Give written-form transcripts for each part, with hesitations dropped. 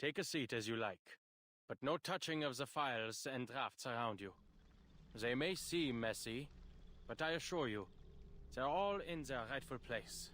Take a seat as you like, but no touching of the files and drafts around you. They may seem messy, but I assure you, they're all in their rightful place.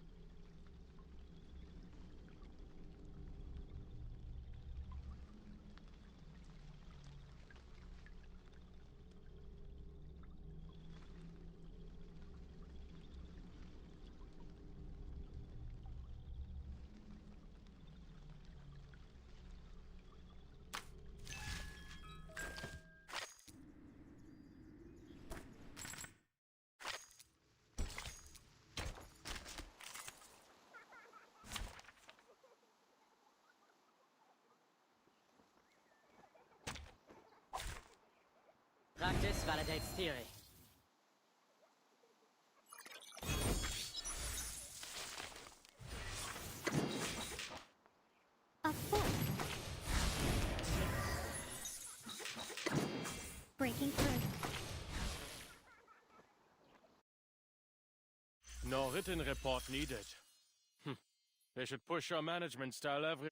Practice validates theory. A foot. Breaking through. No written report needed. They should push your management style every...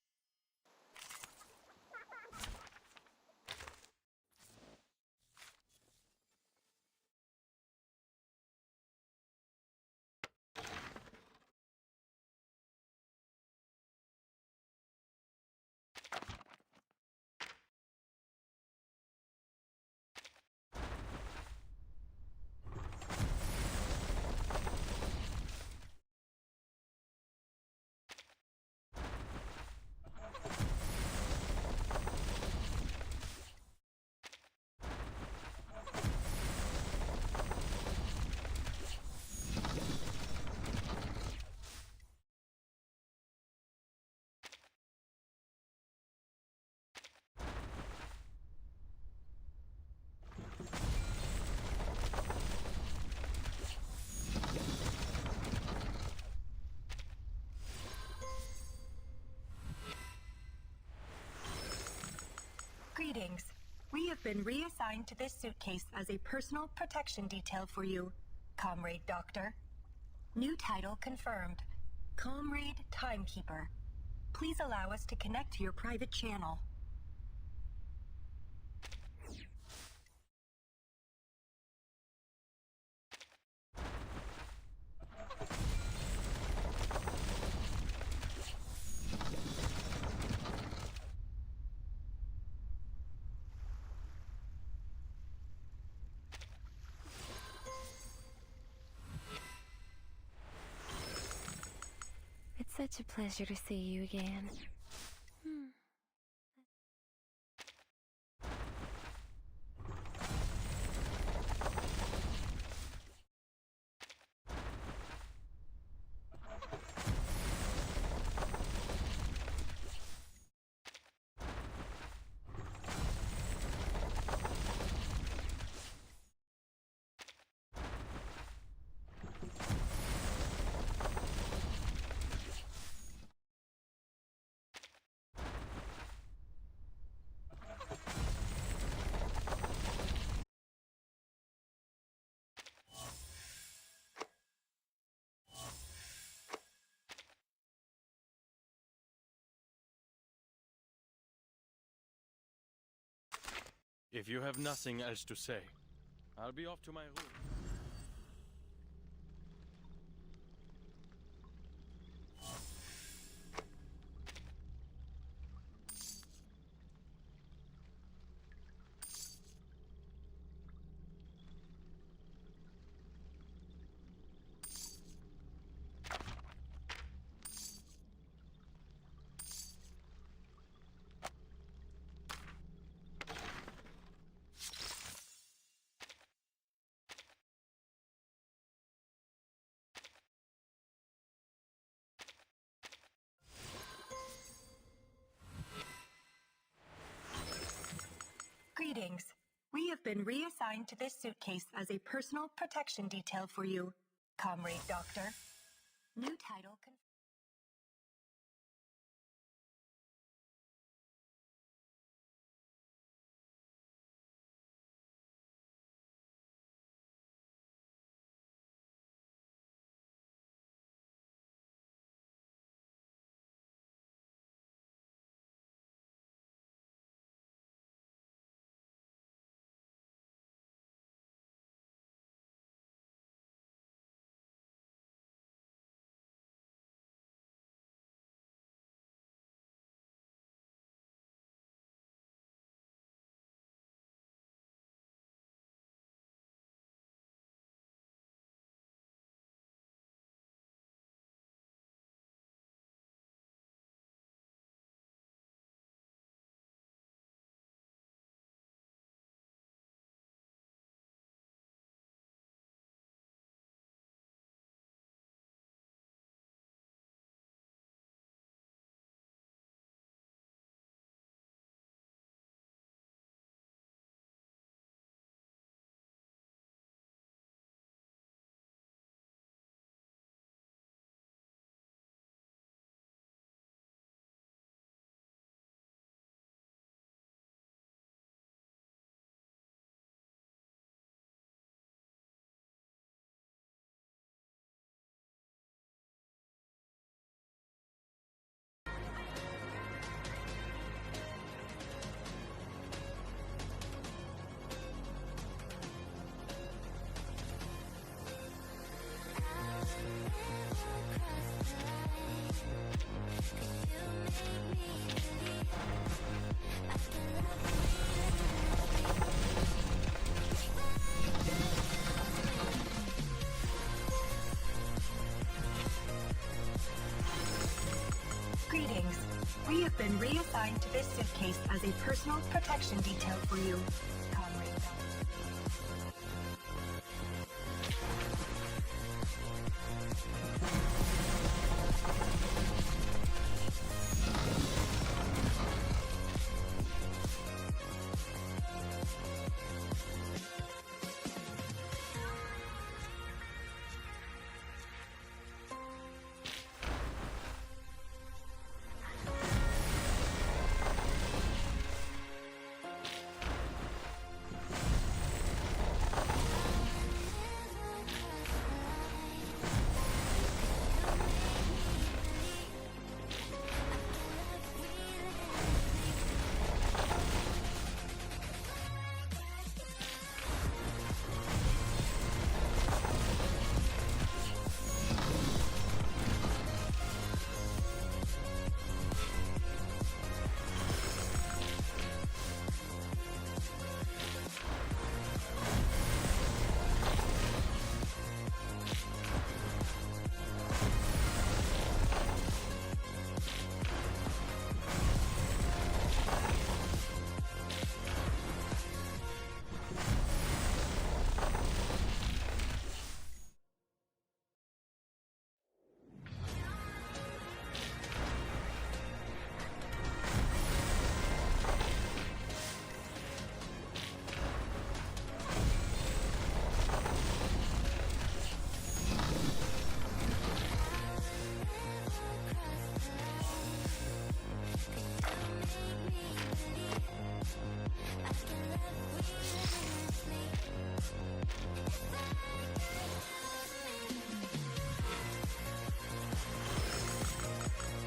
Greetings. We have been reassigned to this suitcase as a personal protection detail for you, Comrade Doctor. New title confirmed. Comrade Timekeeper. Please allow us to connect to your private channel. It's such a pleasure to see you again. If you have nothing else to say, I'll be off to my room. Greetings. We have been reassigned to this suitcase as a personal protection detail for you, Comrade Doctor. New title confirmed. We have been reassigned to this suitcase as a personal protection detail for you, Comrade.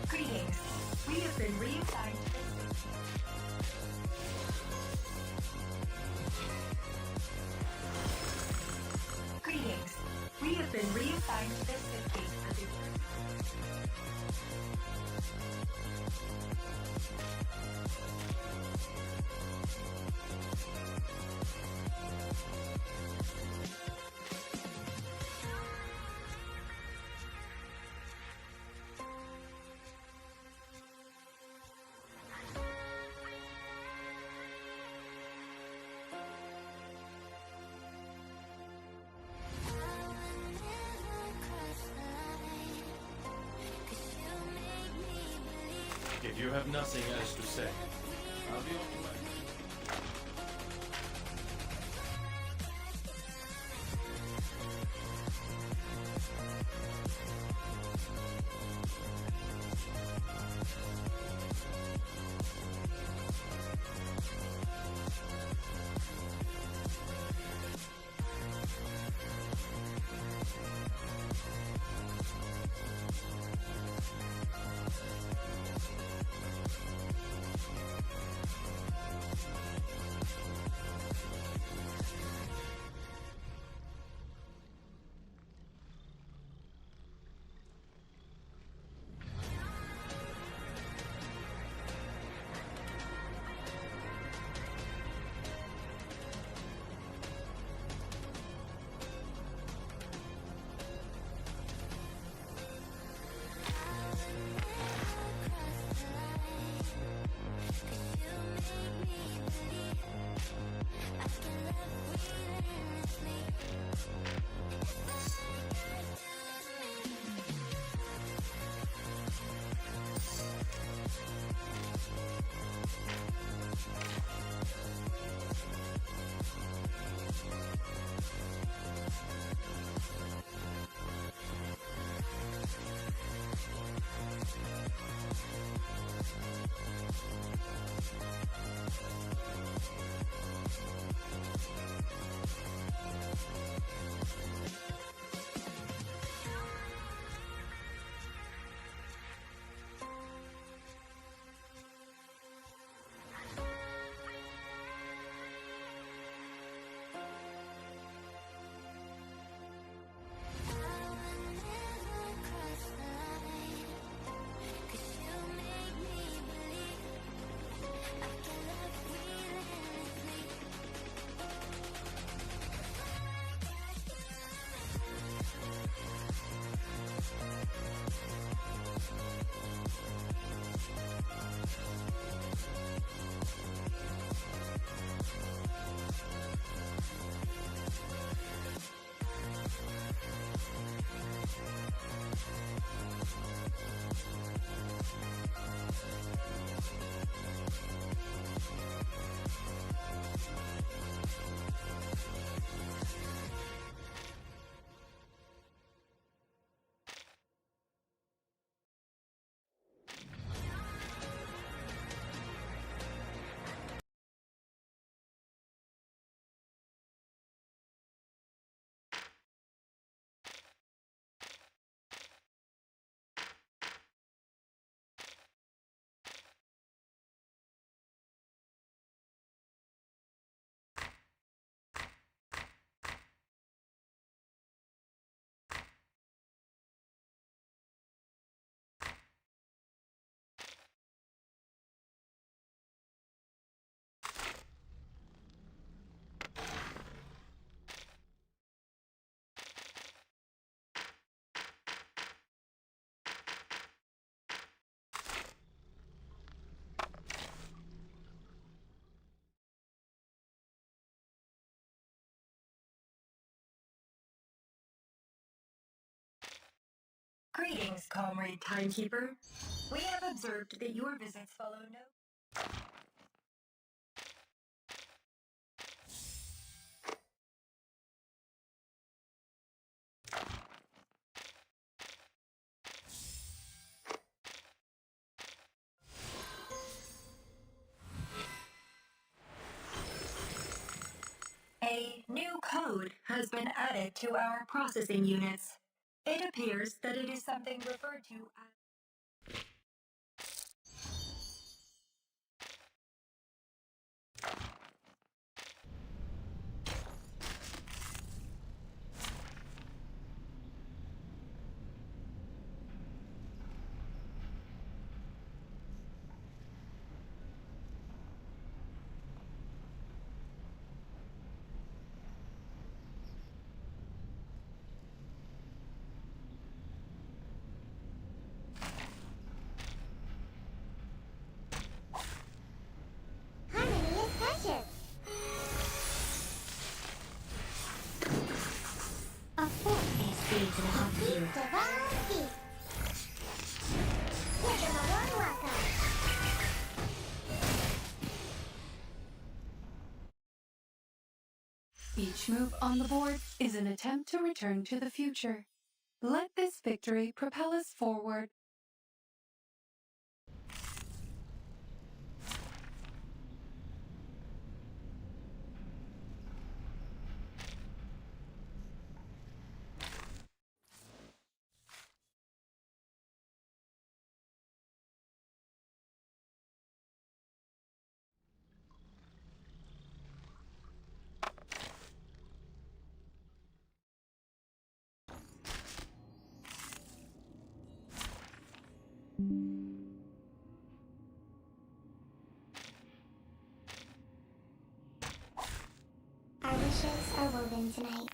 Greetings. We have been reassigned to this Greetings. We have been reassigned to this suitcase as a If you have nothing else to say, I'll be on the way. Greetings, Comrade Timekeeper. We have observed that your visits follow no... A new code has been added to our processing units. It appears that it is something referred to as... A fork is free to the hot view. Each move on the board is an attempt to return to the future. Let this victory propel us forward. Our wishes are woven tonight.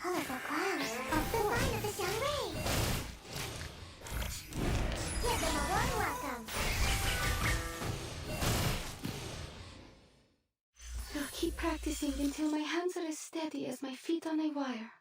Colorful clouds of the line of the sun ray. Give them a warm welcome. I'll keep practicing until my hands are as steady as my feet on a wire.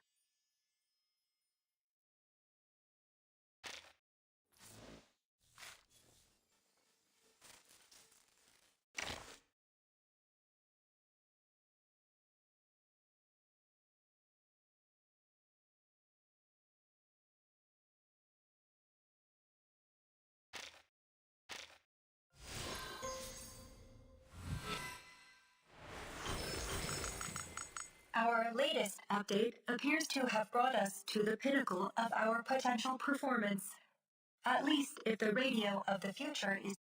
Our latest update appears to have brought us to the pinnacle of our potential performance. At least if the radio of the future is...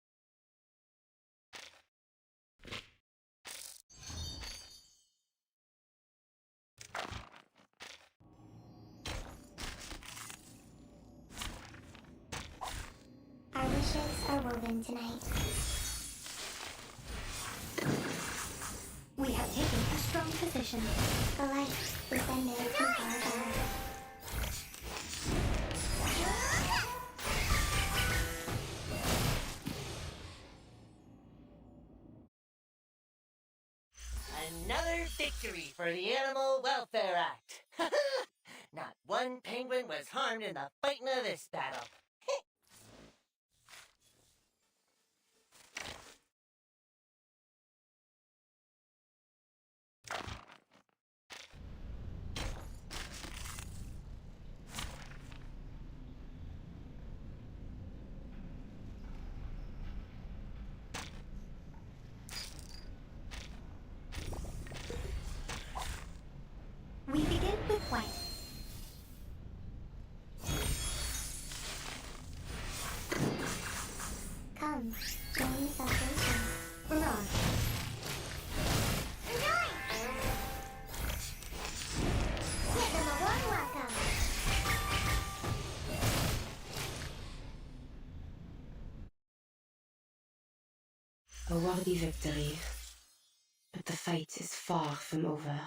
Our wishes are woven tonight. We have taken a strong position. The light is been made to far down. Another victory for the Animal Welfare Act. Not one penguin was harmed in the fighting of this battle. We begin with white. Come, join the celebration. Blanche. Give them a warm welcome. A worthy victory, but the fight is far from over.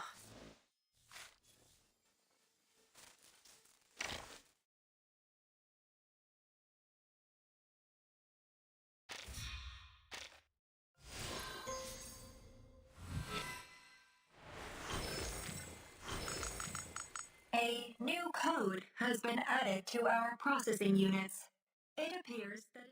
A new code has been added to our processing units. It appears that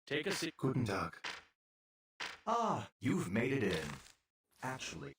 Take a seat. Guten Tag. Ah, you've made it in. Actually,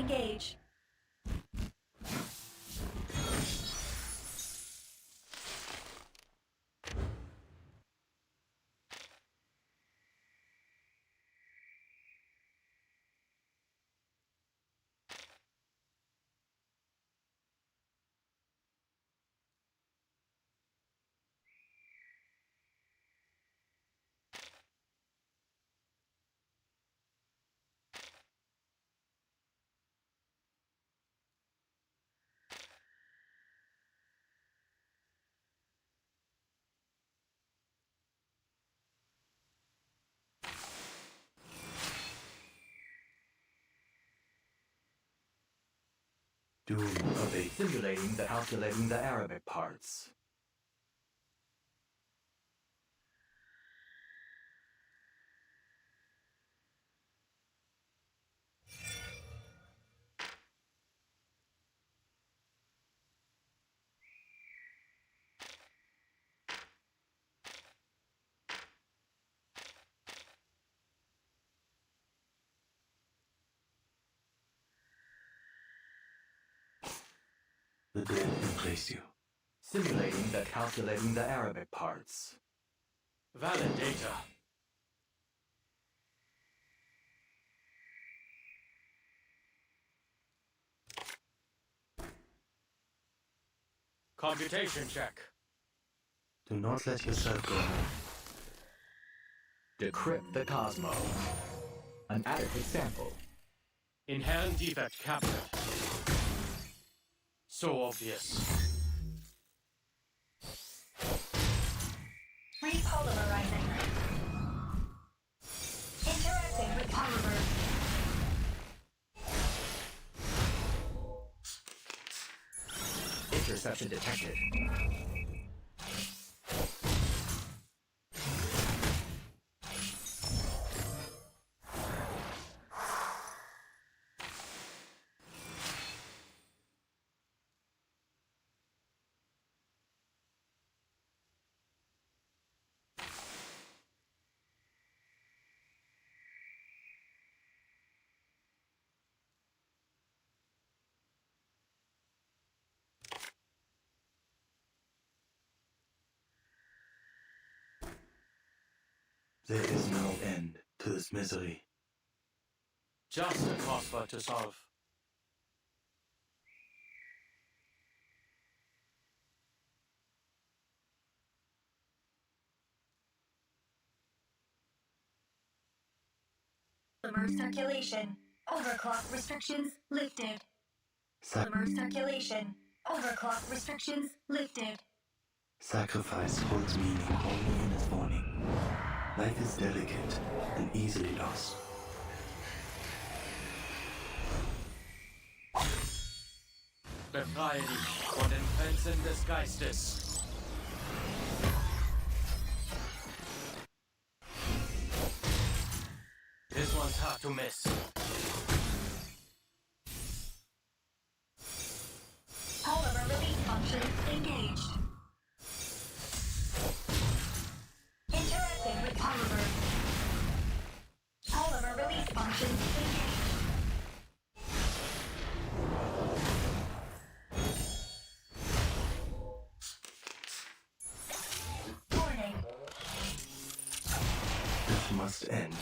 engage. Doom of a simulating the calculating the Arabic parts. The dead replace you. Simulating the calculating the Arabic parts. Valid data. Computation check. Do not let yourself go. Decrypt the Cosmo. An adequate sample. Inherent defect captured. So obvious. Repolymerizing. Interacting with polymer. Interception detected. There is no end to this misery. Just a crossword to solve. Polymer circulation. Overclock restrictions lifted. Polymer circulation. Overclock restrictions lifted. Sacrifice holds meaning only in its morning. Life is delicate and easily lost. Befreie dich von den Grenzen des Geistes. This one's hard to miss. Polymer release function engaged. Interacting with polymer. Polymer release function engaged. Warning. This must end.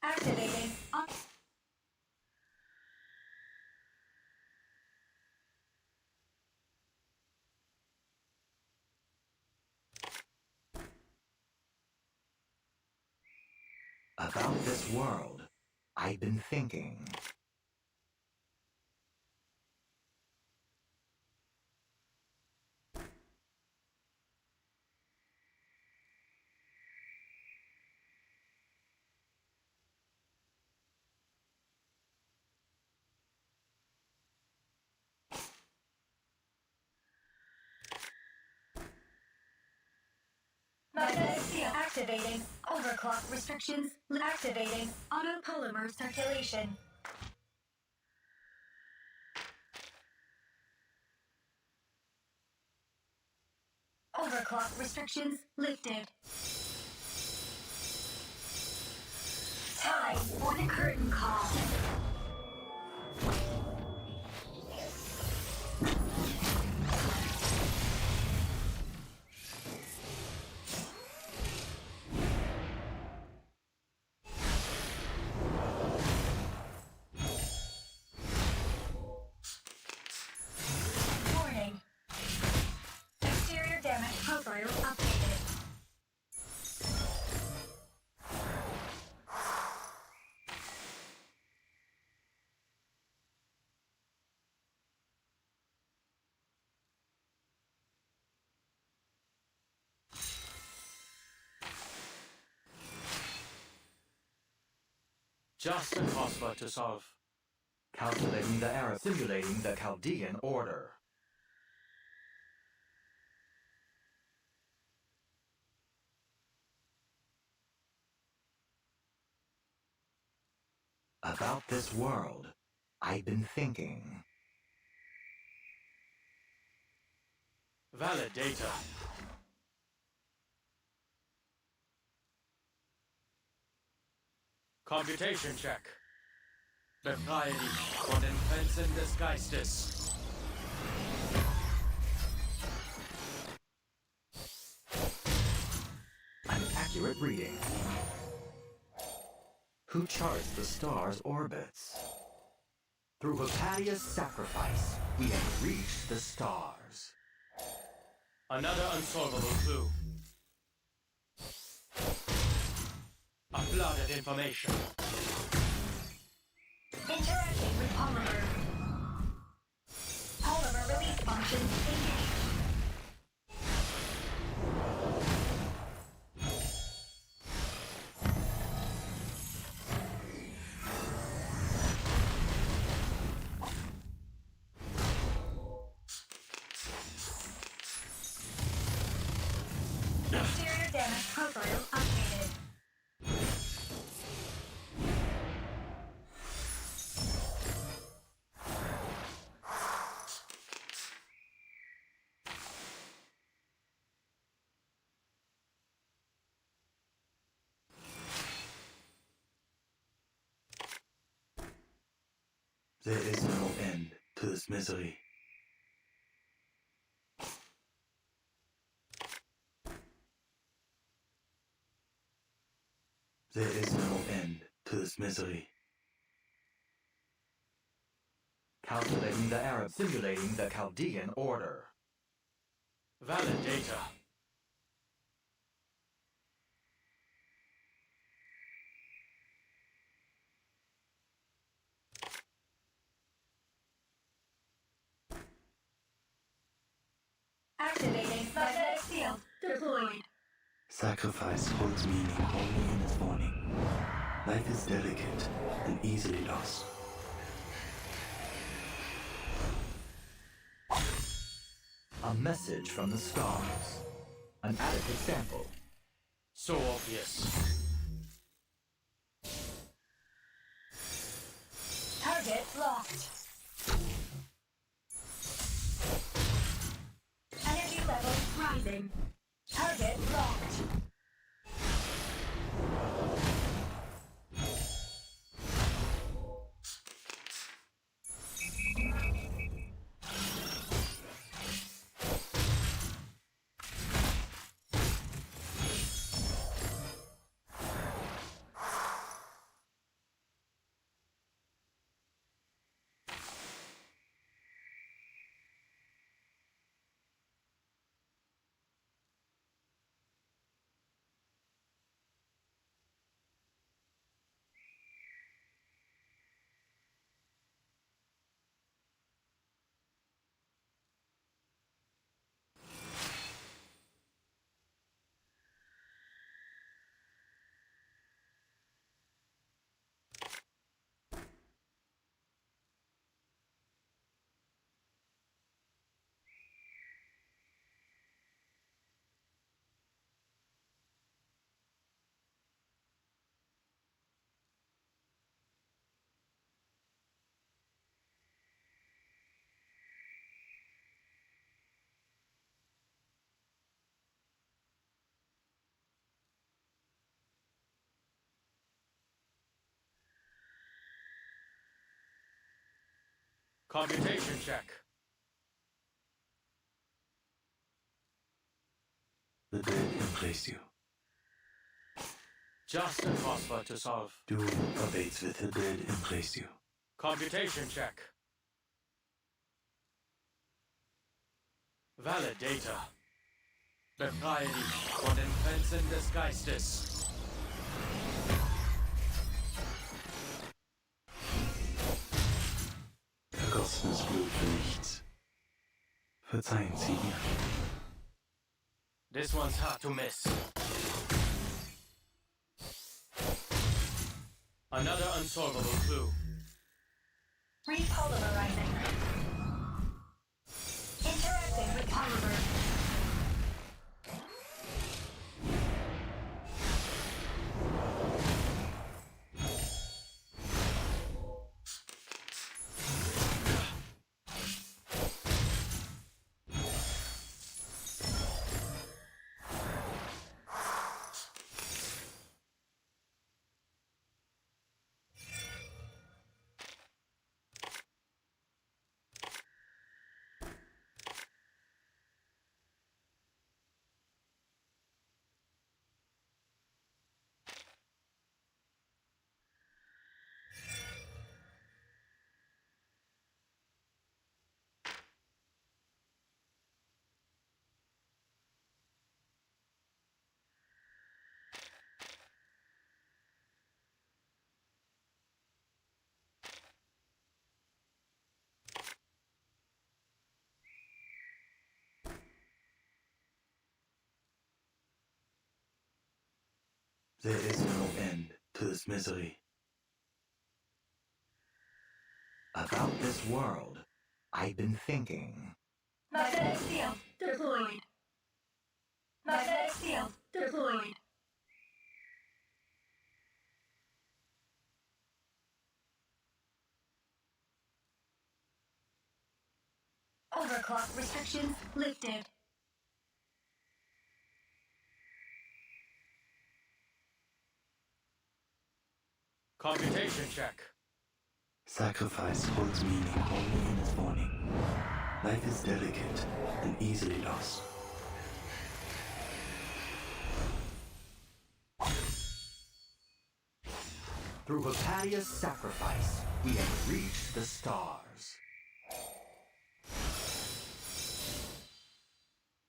Activating. About this world, I've been thinking. Magnetic field Activating overclock restrictions. Activating autopolymer circulation. Overclock restrictions lifted. Time for the curtain call. Warning. Exterior damage profile updated. Just a crossword to solve. Calculating the error, simulating the Chaldean order. About this world, I've been thinking. Valid data. Computation check. Befreie dich von den Grenzen des Geistes. An accurate reading. Who charts the stars' orbits? Through Hypatia's sacrifice, we have reached the stars. Another unsolvable clue. Uploaded information. Interacting with polymer. Polymer release function engaged. Exterior damage profile updated. There is no end to this misery. There is no end to this misery. Calculating the error, simulating the Chaldean order. Valid data. Activating magnetic field deployed. Sacrifice holds meaning only in its warning. Life is delicate and easily lost. A message from the stars. An added example. So obvious. Target locked. Energy level rising. Target locked. Computation check. The bed embraced you. Just a crossword to solve. Du awaits with the bed embraced you. Computation check. Valid data. Befreie dich von den Grenzen des Geistes. Vergossenes Blut für nichts. Verzeihen Sie mir. This one's hard to miss. Another unsolvable clue. Repolymerizing. Interacting with polymer. There is no end to this misery. About this world, I've been thinking. Magnetic field deployed. Magnetic field deployed. Overclock restrictions lifted. Computation check. Sacrifice holds meaning only in its morning. Life is delicate and easily lost. Through Hypatia's sacrifice, we have reached the stars.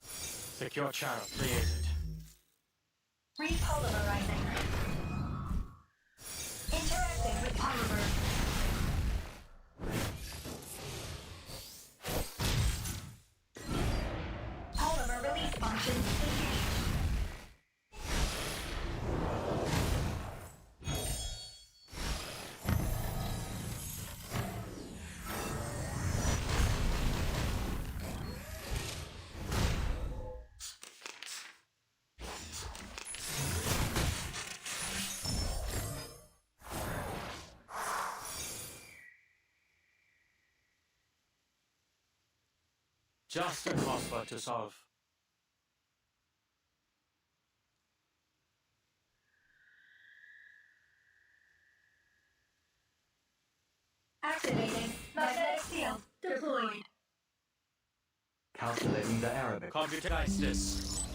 Secure channel created. Repolymerizing. Interacting with polymer. Polymer release function engaged. Just a crossword to solve. Activating magnetic field deployed. Calculating the Arabic. Computerized.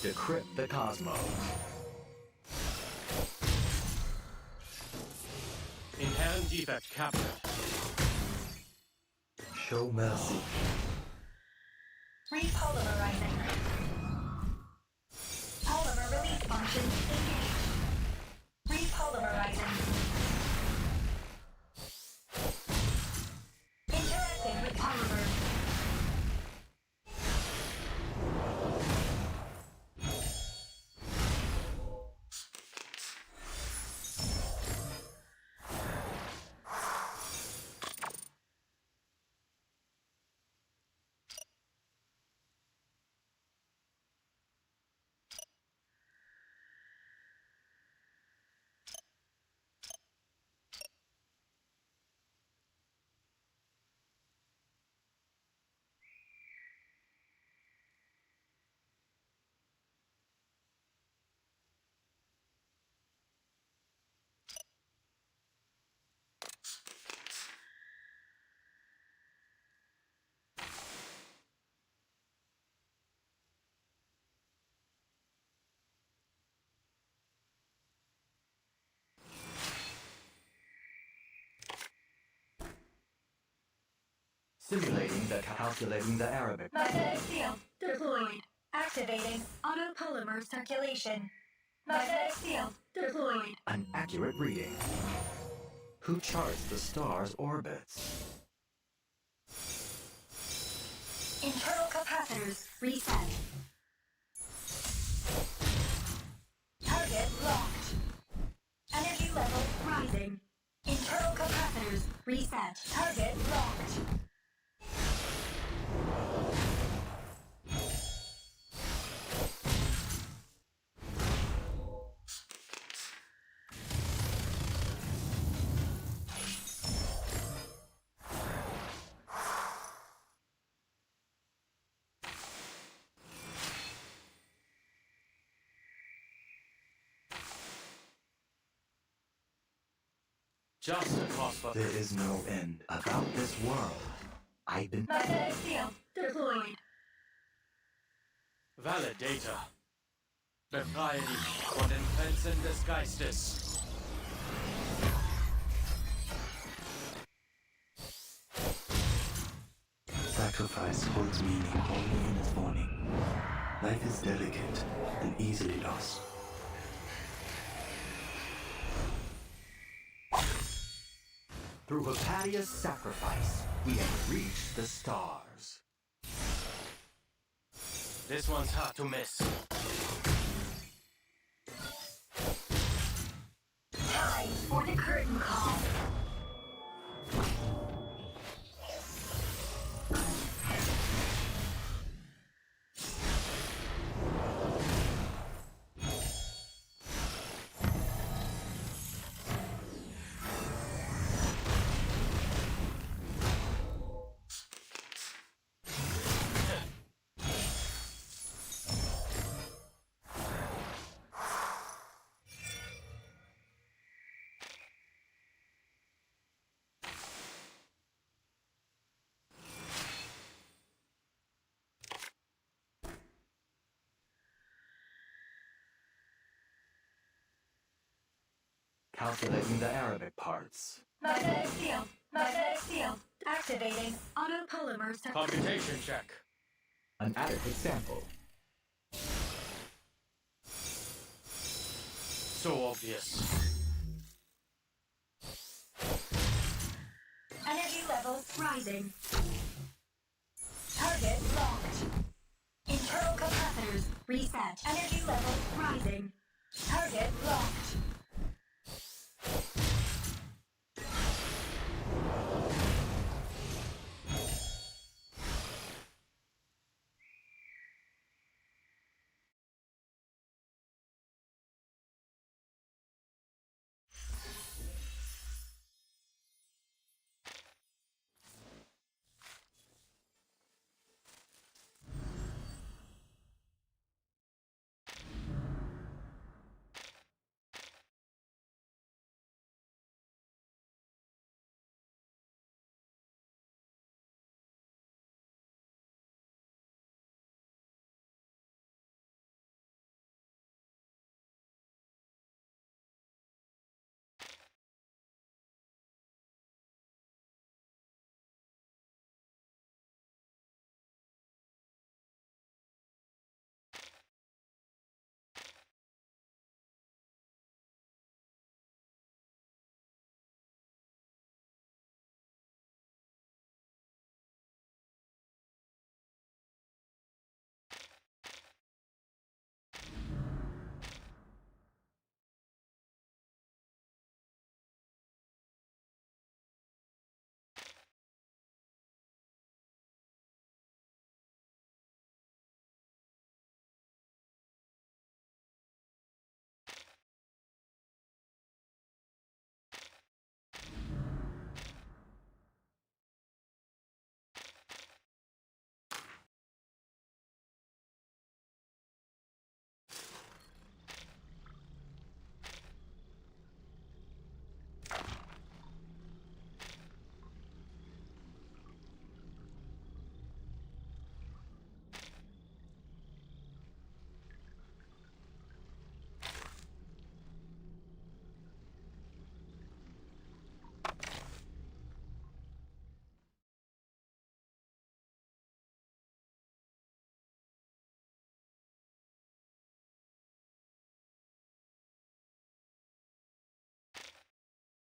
Decrypt the cosmos. Inherent defect captured. Show mercy. Repolymerizing. Polymer release function engaged. Repolymerizing. Interacting with polymer. Simulating the calculating the Arabic. Magnetic field deployed. Activating autopolymer circulation. Magnetic field deployed. An accurate reading. Who charts the star's orbits? Internal capacitors reset. Target locked. Energy level rising. Internal capacitors reset. Target locked. Just across the... There is no end about this world. I've been... Magnetic field deployed. Validator. Befreie dich von den Grenzen des Geistes. Sacrifice holds meaning only in its warning. Life is delicate and easily lost. Through Hypatia's sacrifice, we have reached the stars. This one's hard to miss. Time for the curtain call. Calculating the Arabic parts. Magnetic field. Magnetic field. Activating autopolymer circulation. Computation check. An adequate sample. So obvious. Energy levels rising. Target locked. Internal capacitors reset. Energy levels rising. Target locked.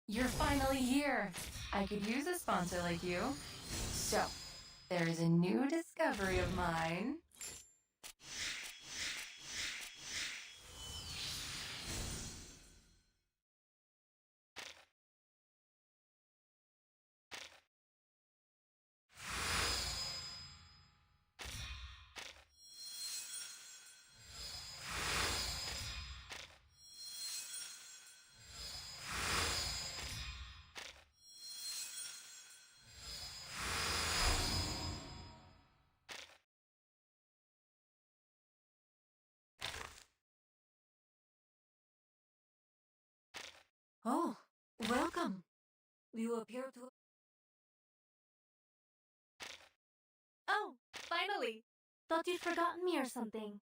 You're finally here. I could use a sponsor like you. So, there is a new discovery of mine. Oh, welcome. You appear to... Oh, finally! Thought you'd forgotten me or something.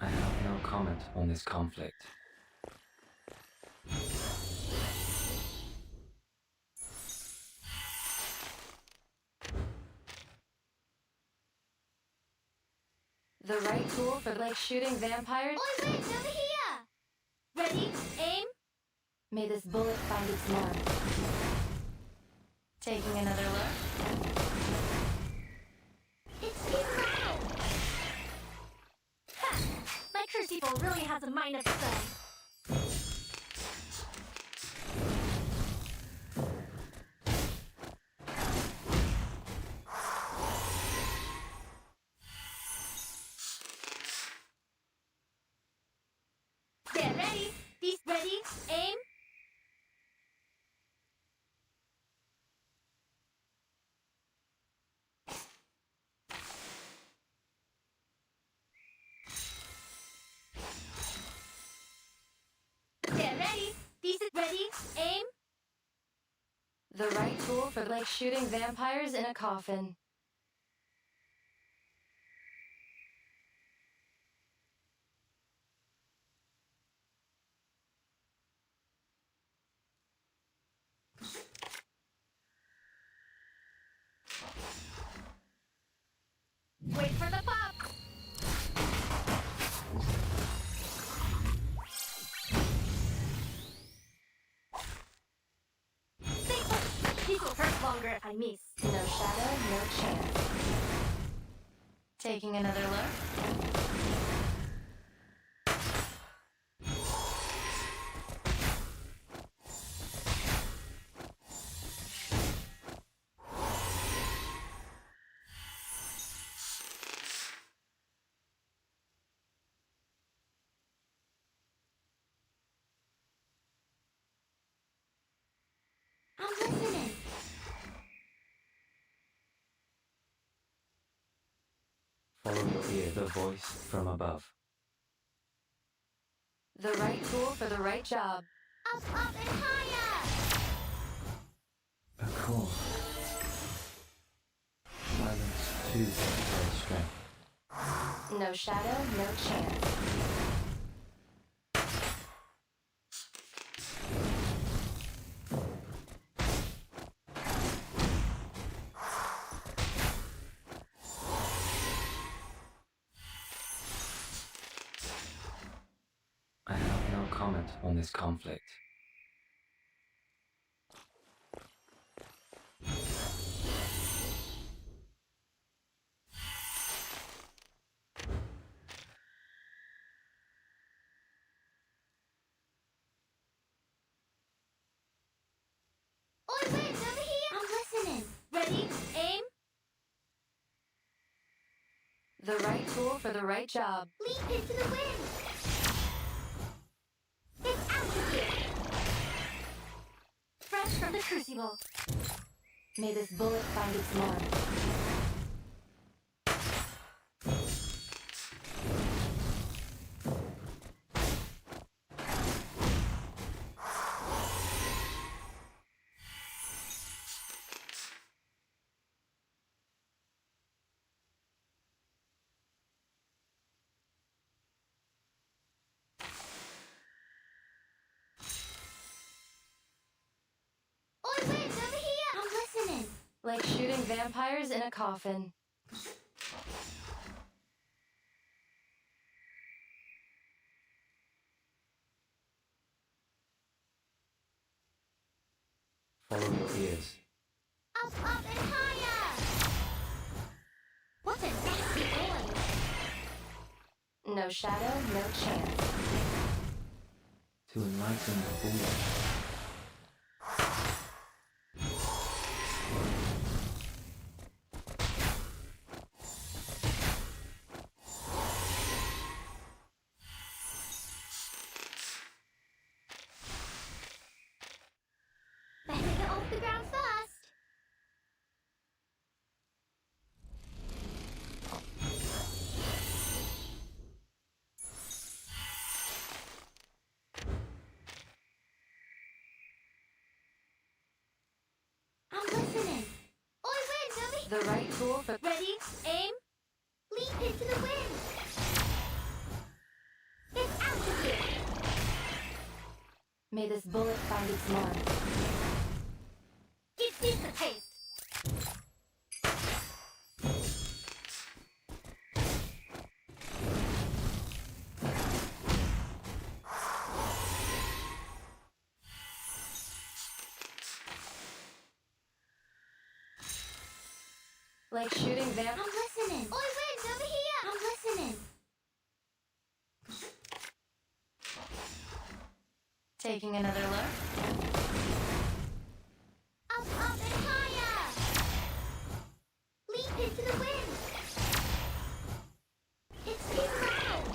I have no comment on this conflict. The right tool for like shooting vampires? Oi, wait, over here! Ready, aim? May this bullet find its mark. Taking another look? It's now! Ha! My crucible really has a mind of its own. Get ready! These ready, aim! like shooting vampires in a coffin. Wait for the pop! This will hurt longer if I miss. No shadow, no chance. Taking another look? I'm listening. Follow your ear, the voice from above. The right tool for the right job. Up, up, and higher! A call. Silence to their strength. No shadow, no chance. I have no comment on this conflict. Oi, wait, over here! I'm listening. Ready, aim, The right tool for the right job. leap into the wind! It's out of here! Fresh from the crucible. May this bullet find its mark. Oi, wait, over here! I'm listening. Like shooting vampires in a coffin. Follow your ears. Up, up, and higher! What a nasty boy. No shadow, no chance. To enlighten the bullet. Better get off the ground first! I'm listening. Oi, wait, over here! The right tool for... Ready, aim, leap into the wind! It's out of here! May this bullet find its mark. Give this a taste! Like shooting vamp... I'm listening. Oi, wait, over here! I'm listening. Taking another look? Up, up, and higher! Leap into the wind! It's too loud!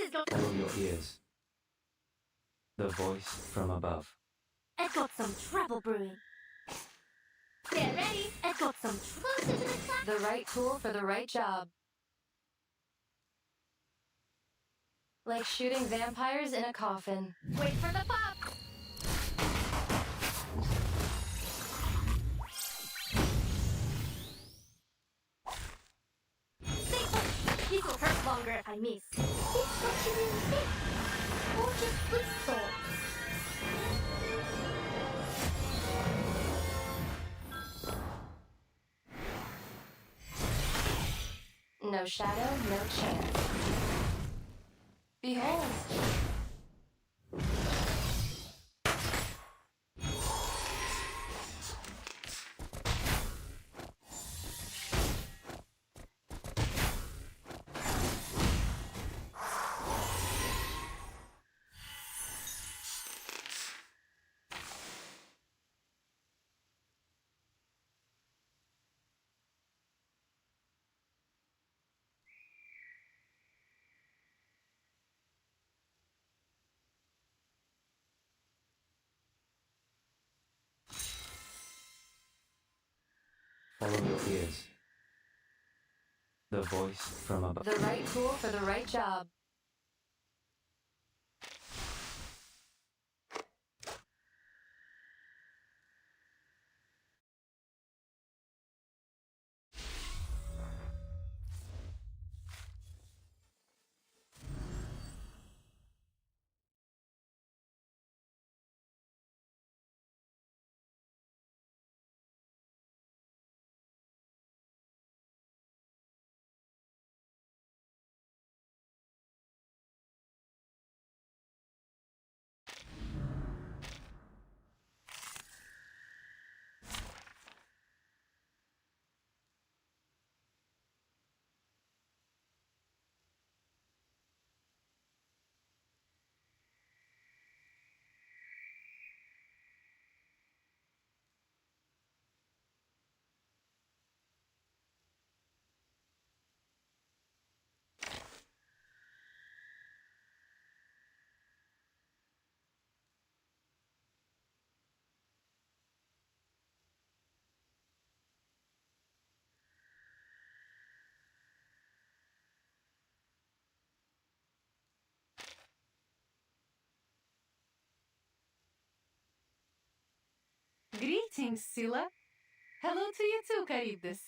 is going... Follow your ears. The voice from above. I've got some trouble brewing. Get ready. I've got some closer to the clock. The right tool for the right job. Like shooting vampires in a coffin. Wait for the pop. This will hurt longer if I miss. It's what you really think. Or just football. No shadow, no chance. Behold. Follow your ears. The voice from above. The right tool for the right job. Greetings, Scylla. Hello to you too, Charybdis.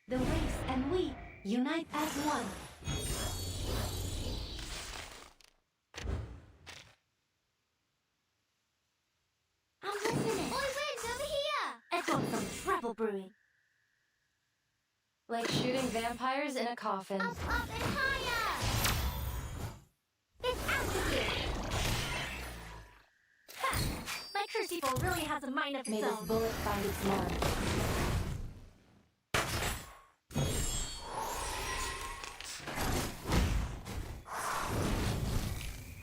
The race and we unite as one. I'm listening. Oi, Wind, over here! I've got some trouble brewing. Like shooting vampires in a coffin. Up, up, and higher! It's altitude! Ha! My crucible really has a mind of May its this own. bullet find its mark.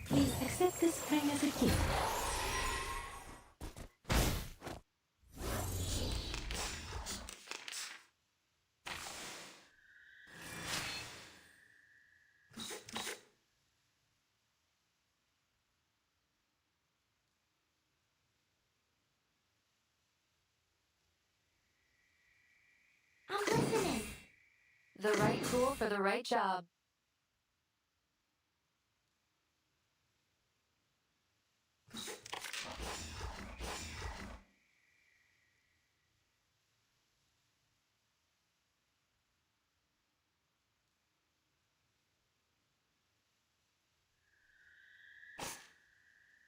Please accept this ring as a gift. I'm listening. The right tool for the right job.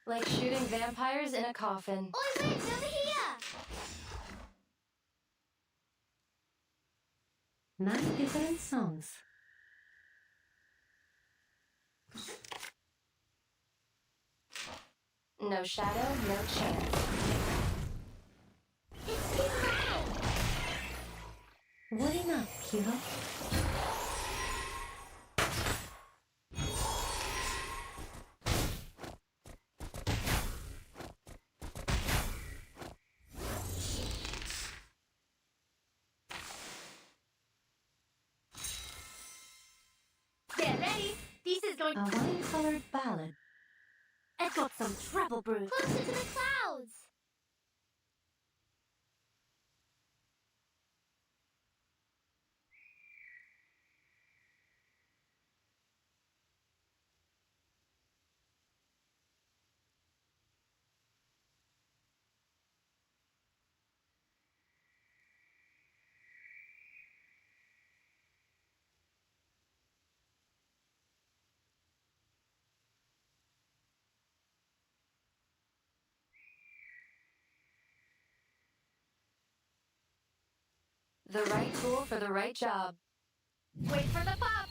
Like shooting vampires in a coffin. Oi, wind, over here! 9 different songs. No shadow, no chance. It's too loud! Wooden up, hero. Get ready. This is going A wine-colored ballad. I got some trouble brew. Closer to the clouds! The right tool for the right job. Wait for the pop.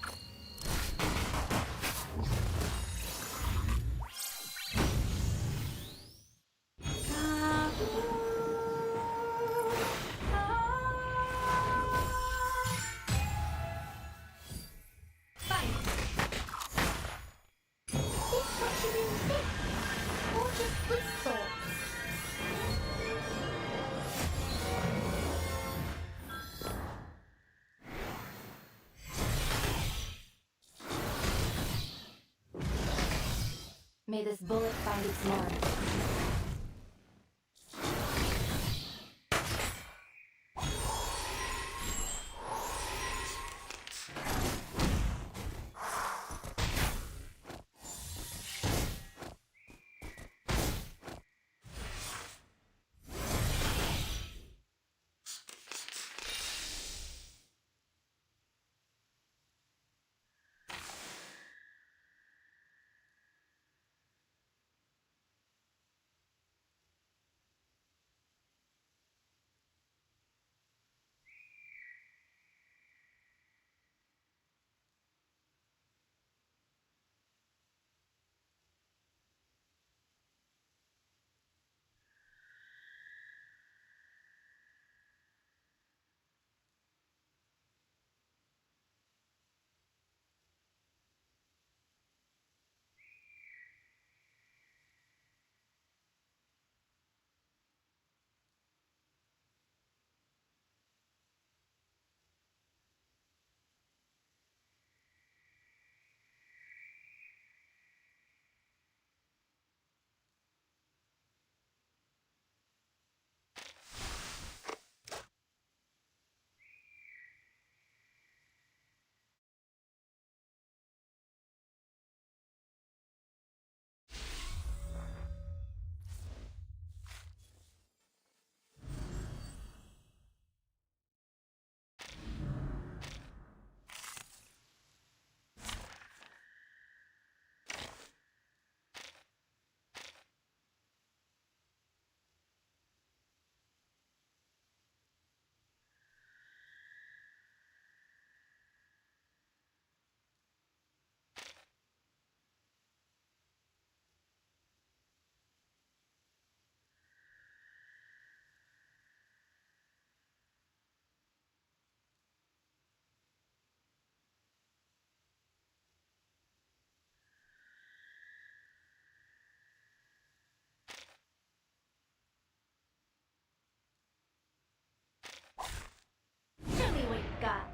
May this bullet find its mark. Show me what you got.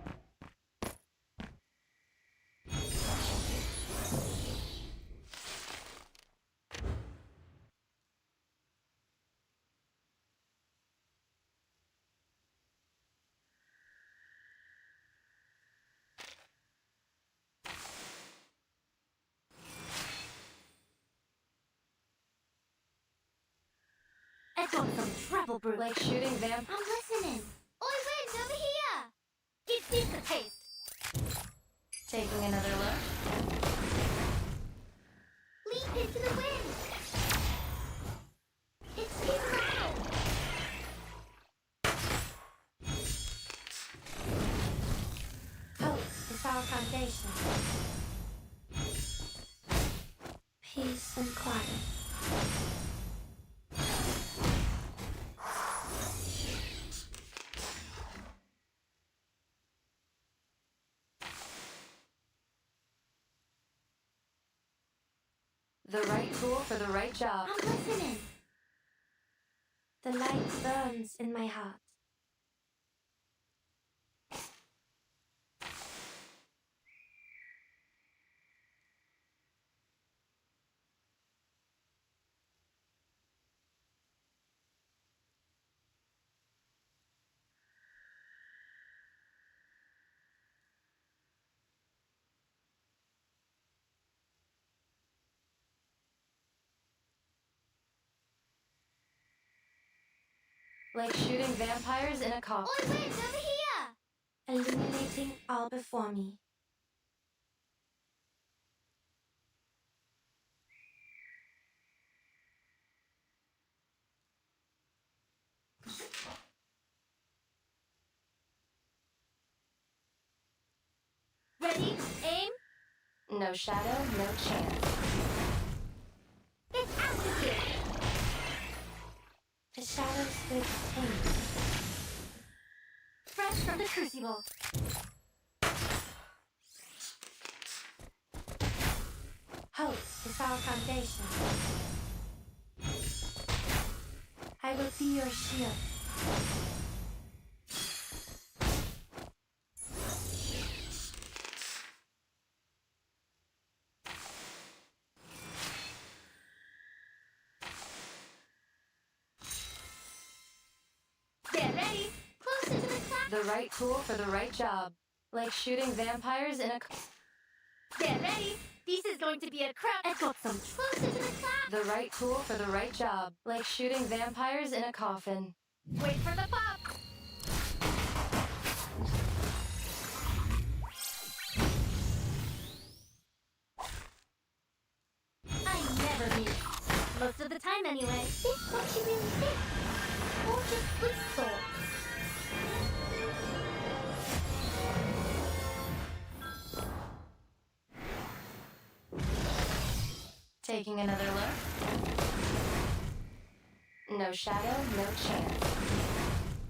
I got some trouble brew. Like shooting vampires. I'm listening. Oi, wind, over here! Give this a taste. Taking another look. Leap into the wind! foundation. Peace and quiet. The right tool for the right job. I'm listening. The light burns in my heart. Like shooting vampires in a coffin. Oi, wait, over here! Illuminating all before me. Ready, aim, No shadow, no chance. get out of here! The shadows with pain. Fresh from the crucible. Hope is our foundation. I will be your shield. Get ready, closer to the cloud. The right tool for the right job. Like shooting vampires in a... Get ready, this is going to be a crowd. I got some closer to the cloud. The right tool for the right job. Like shooting vampires in a coffin. Wait for the pop. I never miss. Most of the time anyway. Think what you really think. Or just good thought. Taking another look. No shadow, no chance.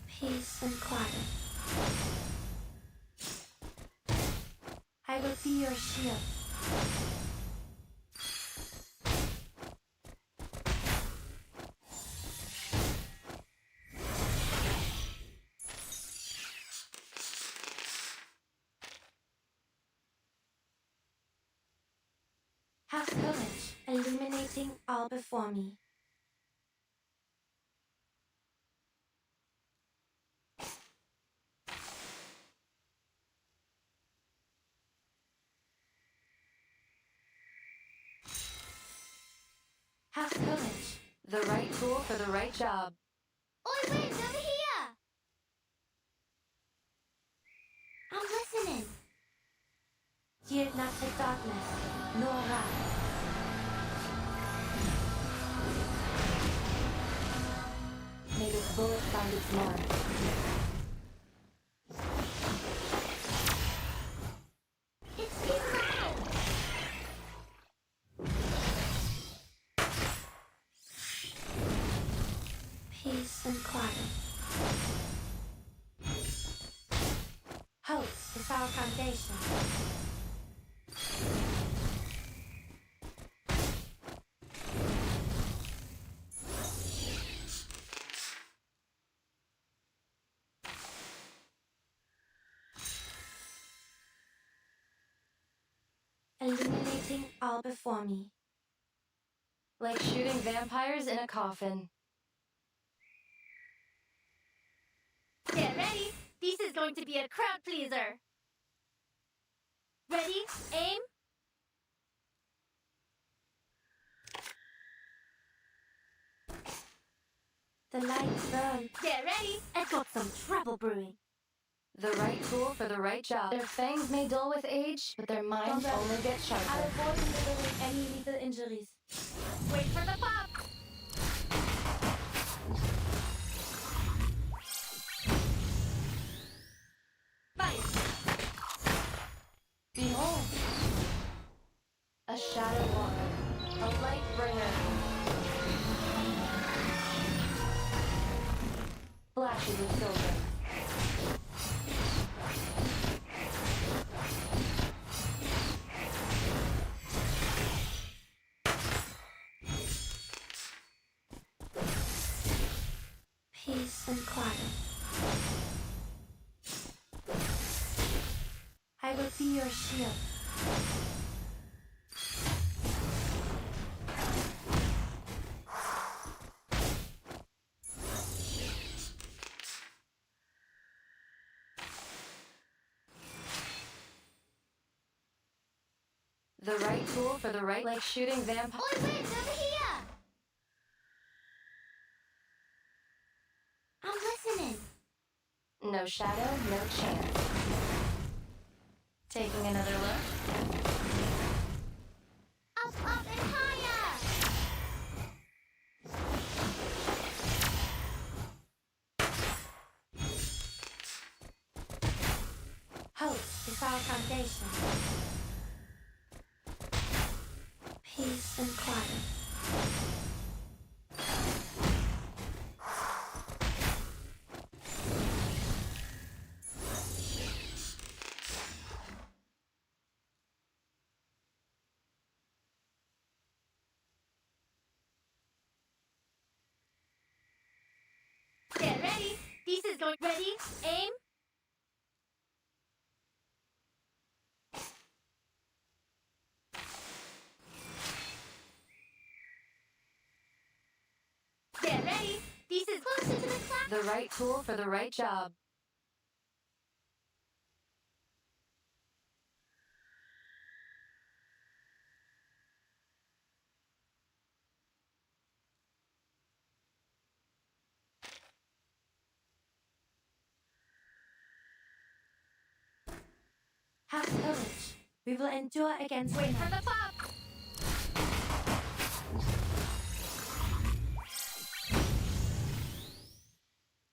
Peace and quiet. I will be your shield. Have courage, illuminating all before me. Have courage. The right tool for the right job. Oi, wait, over here! I'm listening. Yield not to darkness, nor wrath. May this bullet find its mark. It's too loud! Peace and quiet. Hope is our foundation. Illuminating all before me. Like shooting vampires in a coffin. Get ready, this is going to be a crowd pleaser. Ready, aim, The light burns. get ready, I got some trouble brewing. The right tool for the right job. Their fangs may dull with age, but their minds only get I sharper. avoid delivering any lethal injuries. Wait for the pop. she was silver. Peace and quiet. I will be your shield. The right tool for the right like shooting vampire. Oi, wait, over here! I'm listening. No shadow, no chance. Taking another look. Up, up, and higher! Hope is our foundation. Peace and quiet. Get ready. This is going ready. Aim. Get ready. This is closer to the clock. The right tool for the right job. Have courage. We will endure against Wait the for night. the pop.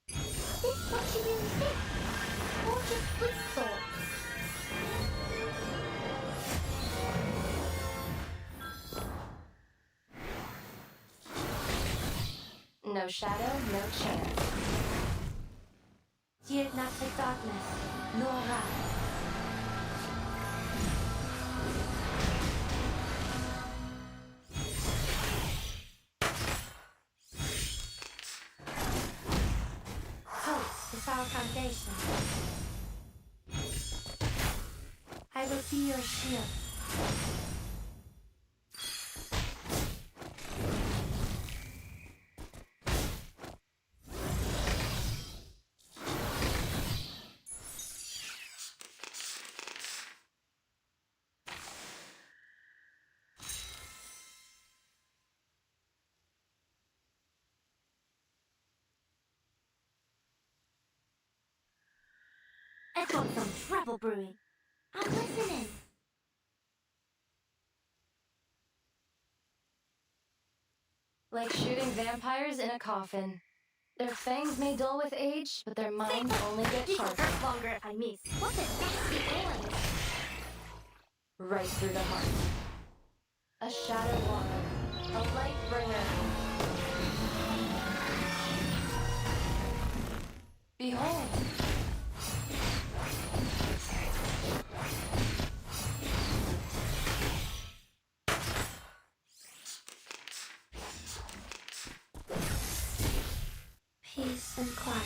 This what you really think? Or just good thoughts? No shadow, no chance. Fear not the darkness, nor wrath. Hope is our foundation. I will be your shield. I got some trouble brewing. I'm listening. Like shooting vampires in a coffin. Their fangs may dull with age, but their minds only get This will sharper. hurt longer if I miss. What a nasty feeling. Right through the heart. A shadow walker. A light bringer. Behold. Peace and quiet.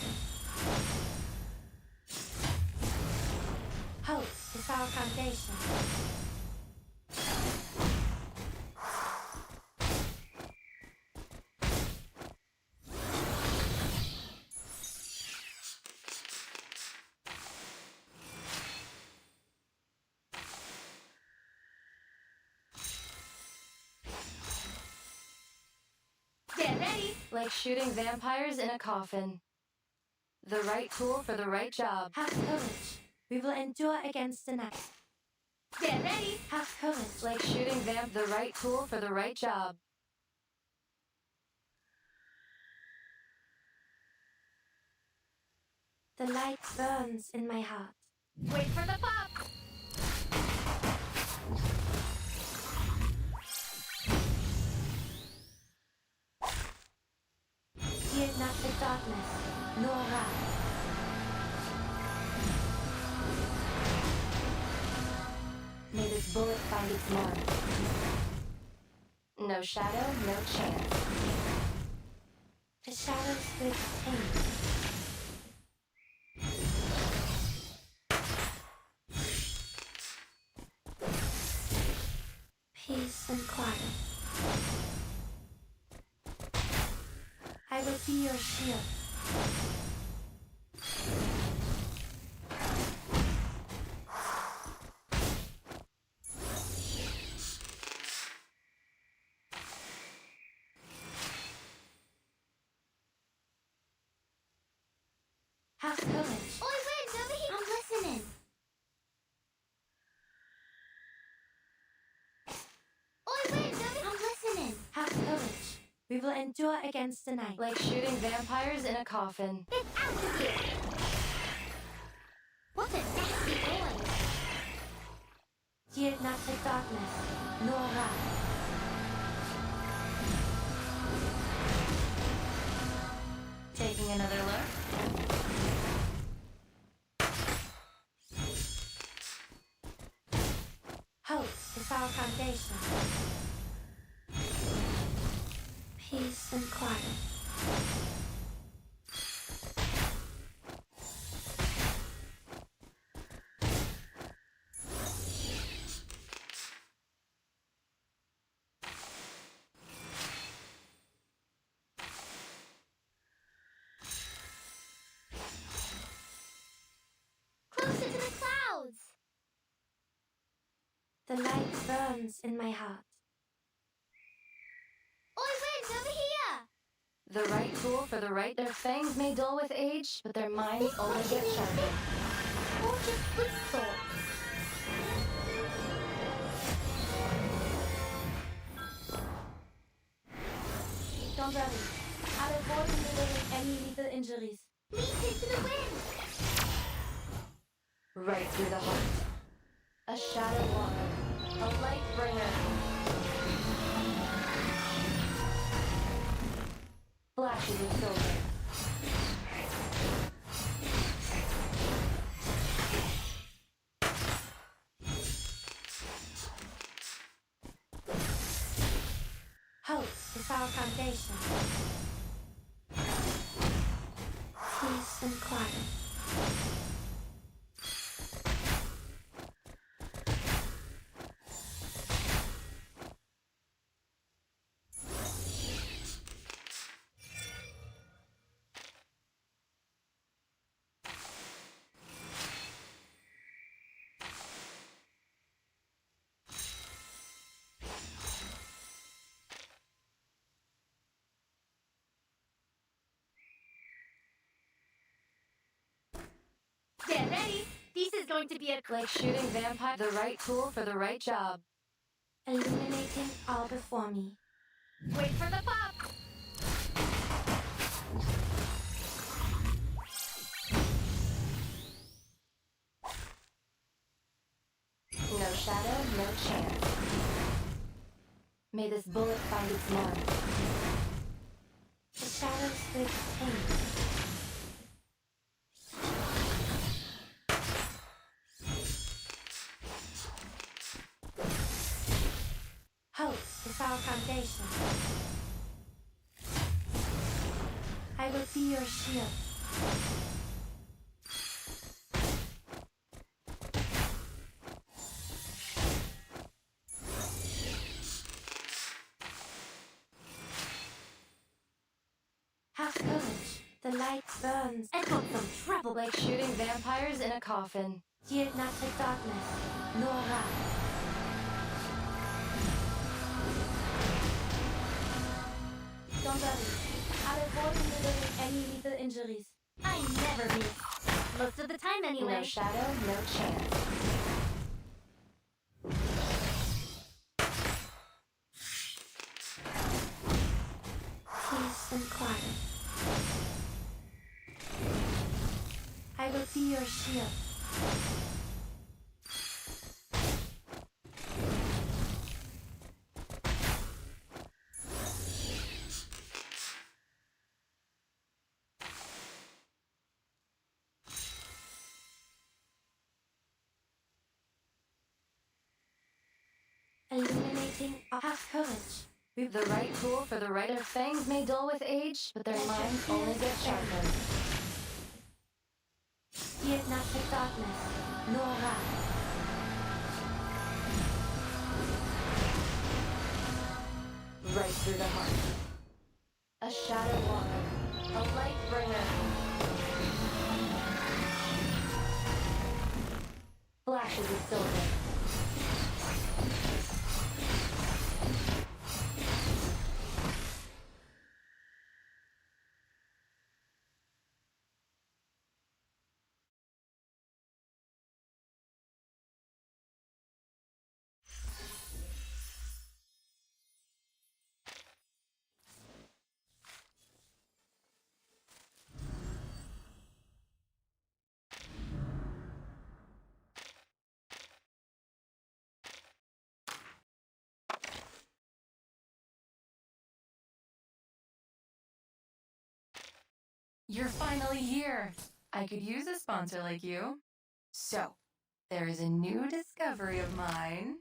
Hope is our foundation. Get ready. Like shooting vampires in a coffin. The right tool for the right job. Have courage. We will endure against the night. Get ready. Have courage. Like shooting the right tool for the right job. The light burns in my heart. Wait for the pop. Fear not the darkness, nor wrath. find its mark. No shadow, no chance. The shadows with pain. Peace and quiet. I will be your shield. Have courage. Oi, Wind, over here! I'm listening. Oi, Wind, over here! I'm listening. Have courage. We will endure against the night, like shooting vampires in a coffin. Get out of here! What a nasty noise! Yield not to darkness, nor wrath. Taking another look. Hope is our foundation. Peace and quiet. Closer to the clouds! The light burns in my heart. Oi, Wind, over here! The right tool for the right. Their fangs may dull with age, but their minds only get sharper. Gorgeous footstool. Don't worry. I'll avoid delivering any lethal injuries. Leap into the wind! Right through the heart. A shadow walker. A light bringer. Flashes of silver. Hope is our foundation. Peace and quiet. Get ready! This is going to be a Like shooting vampire, the right tool for the right job. Illuminating all before me. Wait for the pop! No shadow, no chance. May this bullet find its mark. The shadows with pain. Hope is our foundation. I will be your shield. Have courage. The light burns. And got some trouble. Like shooting vampires in a coffin. Yield not to darkness, nor wrath. Don't worry. I'll avoid delivering any lethal injuries. I never miss. Most of the time, anyway. No shadow, no chance. Peace and quiet. I will be your shield. illuminating. Have courage. The right tool for the right. Their fangs may dull with age, but their minds only get sharper. Fear not the darkness, nor wrath. Right through the heart. A shadow walker, a light bringer. Flashes of silver. You're finally here. I could use a sponsor like you. So, there is a new discovery of mine.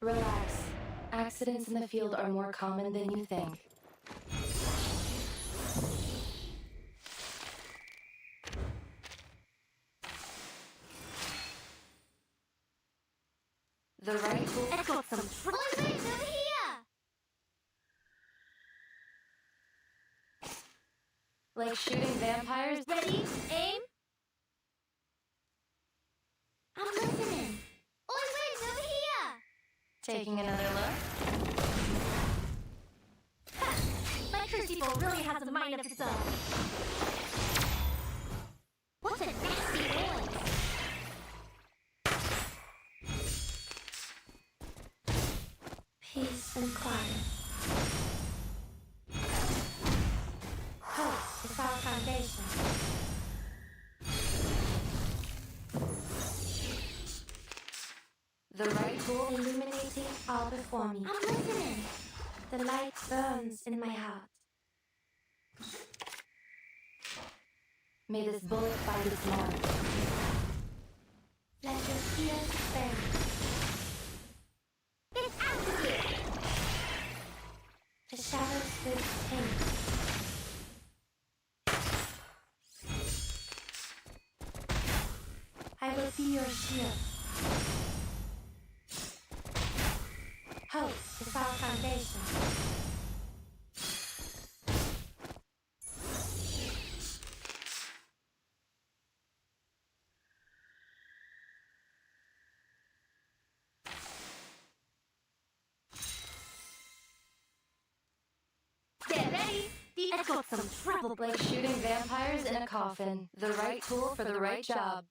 Relax. Accidents in the field are more common than you think. The right tool. I got some trouble. Oh, wait, over here! Like shooting vampires. Ready, aim. I'm listening. Oh, wait, over here! Taking another look. Ha! My crucible really has a mind of its own. What a nasty noise! Peace and quiet. Hope is our foundation. The right tool illuminating all before me. I'm listening. The light burns in my heart. May this bullet find its mark. Let your fears burn. Get out of here! shield. Hope is our foundation. Get ready! I've got some trouble. Like shooting vampires in a coffin. The right tool for the right job.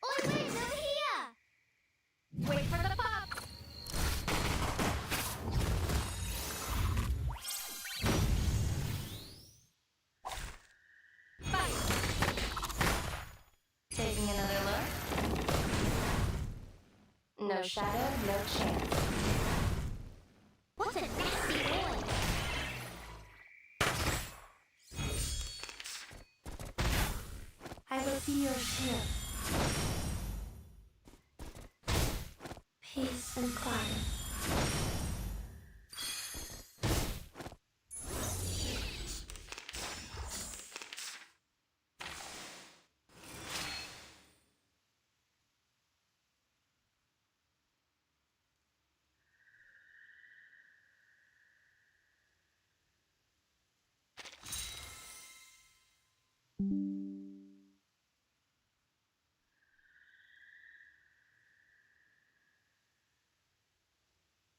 Oi, wait, over here! Wait for the pop! Taking another look. No shadow, no chance. What a nasty boy! I will be your shield. Peace and quiet.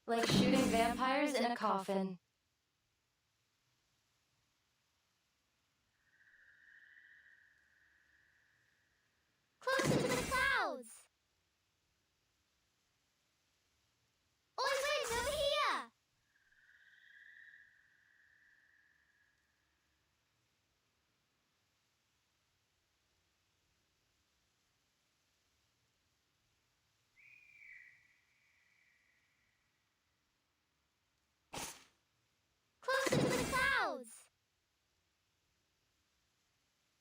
Like shooting vampires in a coffin. Closer to the clouds! Oi, wait, over here! Closer to the clouds!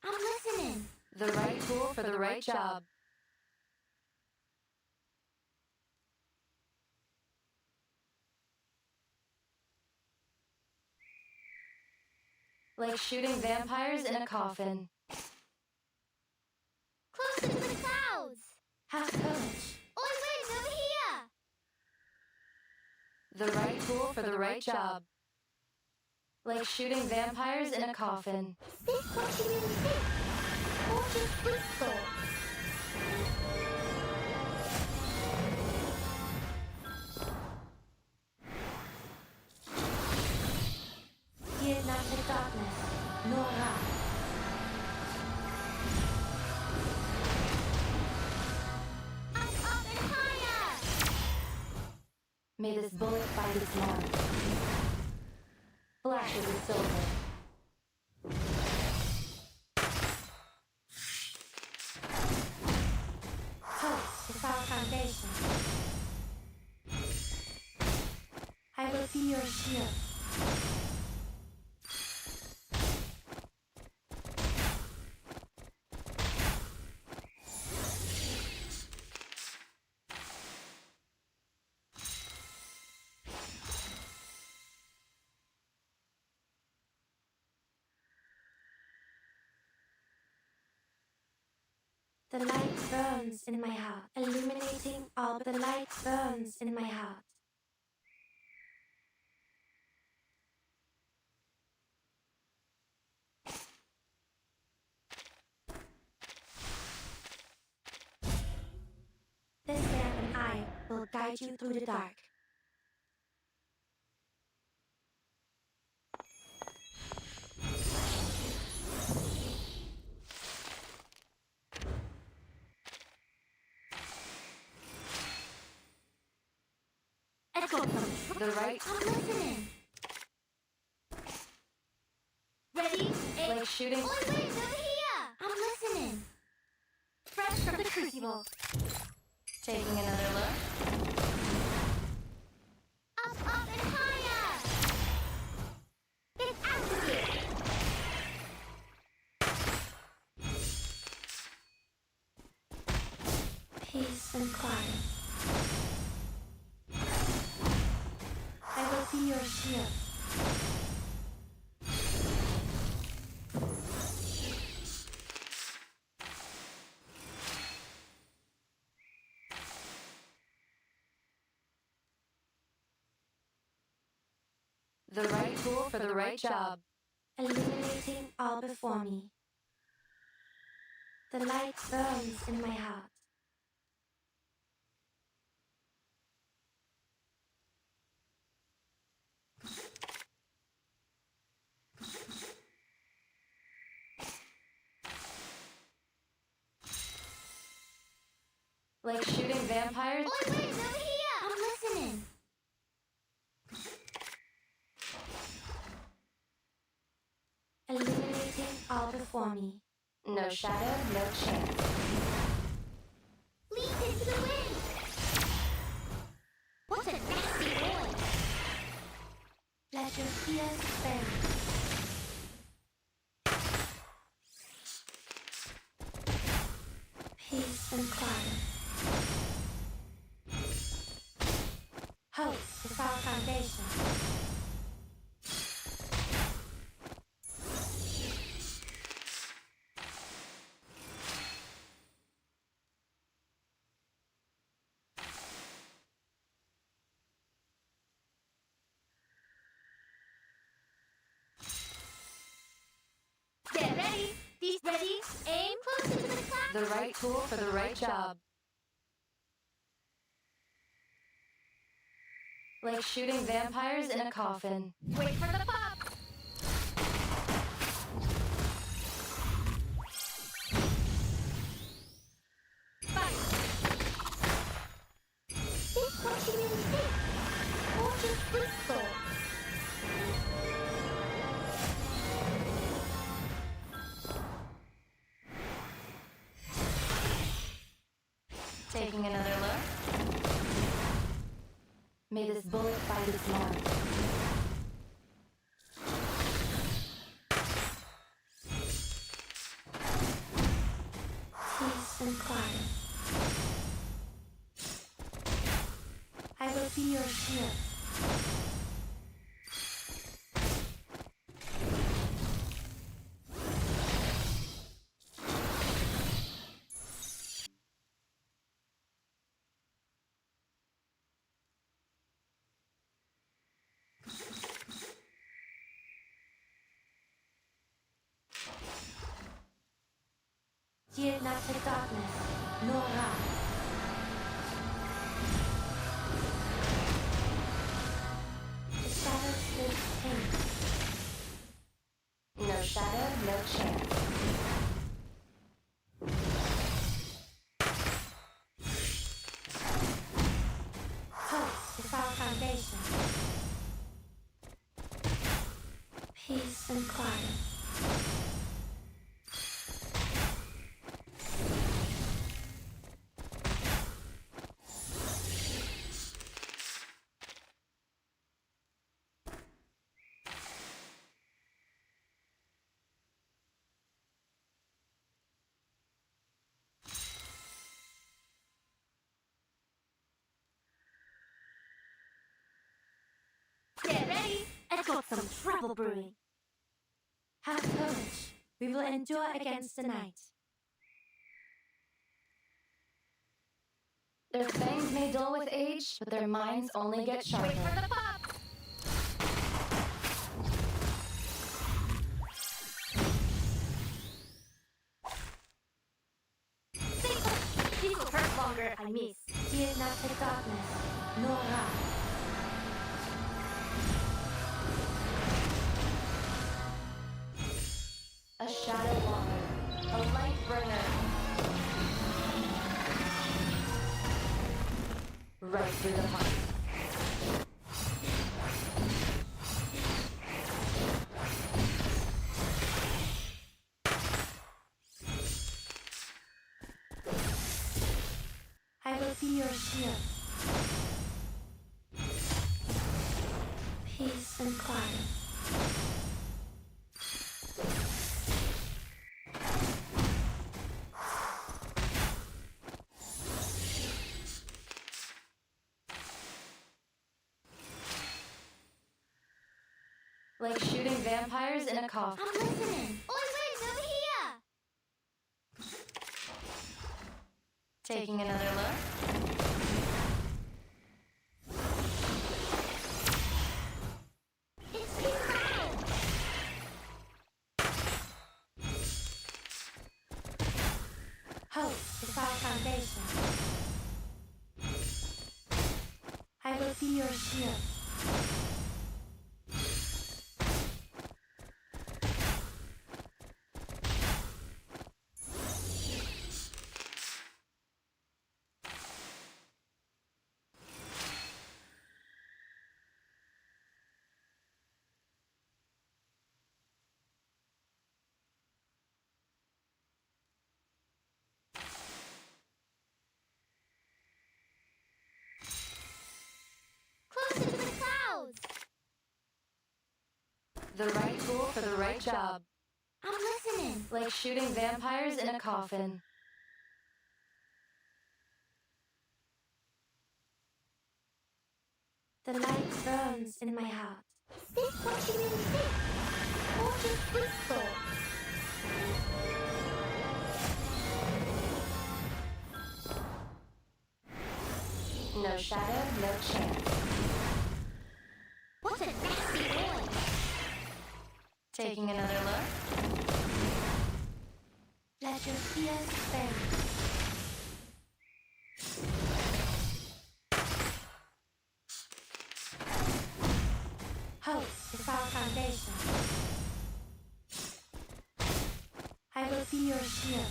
I'm listening. The right tool for the right job. Like shooting vampires in a coffin. Closer to the clouds! Have courage. Oi, wait, over here! The right tool for the right job. Like shooting vampires in a coffin. Is this what you really think? Or just good thoughts? Fear not the darkness, nor wrath. Up and higher! May this bullet find its mark. Flashes of silver. Hope is our foundation. I will be your shield. The light burns in my heart, illuminating all, but the light burns in my heart. This lamp and I will guide you through the dark. The right. I'm listening. Ready? Like shooting. Oi, wait, over here! I'm listening. Fresh from the crucible. Taking another look. Up and higher! Get out of here! Peace and quiet. I will be your shield. The right tool for the right job. illuminating all before me. The light burns in my heart. Like shooting vampires? Oi, wait, over here! I'm listening. Illuminating all before me. No shadow, no chance. Leap into the wind! What a nasty boy! Let your fears burn. Peace and quiet. Hope is our foundation. Get ready! These ready? Aim closer to the clock! The right tool for the right job. Like shooting vampires in a coffin. Wait for the pop! Fight! Think what you really think! Or just whistle! Taking another look. May this bullet find its mark. Peace and quiet. I will be your shield. Yield not to darkness, nor wrath. The shadows live pain. No shadow, no chance. Hope is our foundation. Peace and quiet. Get ready! I've got some trouble brewing. Have courage. We will endure against the night. Their fangs may dull with age, but their minds only get sharper. Wait for the pop! These will hurt longer if I miss. Yield not to darkness, nor wrath. A shadow walker, a light bringer. Right through the heart. I will be your shield. Peace and quiet. Like shooting vampires in a coffin. I'm listening. Oi, wait, over here! Taking another look. It's will be your shield. Closer to the clouds! The right tool for the right job. I'm listening. Like shooting vampires in a coffin. The light burns in my heart. Is this what you really think? Or just good thoughts? No shadow, no chance. What a nasty noise! Taking another look? Let your fears fade. Hope is our foundation. I will be your shield.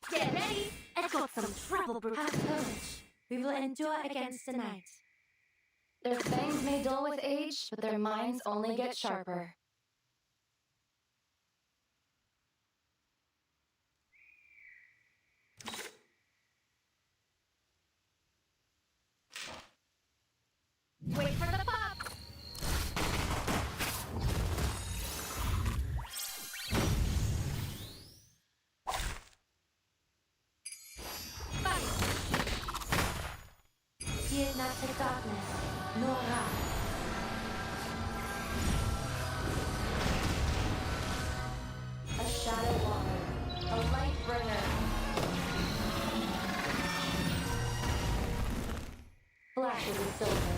Get ready! I've got some trouble brewing. Have courage. We will endure against the night. Their fangs may dull with age, but their minds only get sharper. Wait for the pop! Fear not the darkness, nor wrath. A shadow walker, a light bringer. Flashes of silver.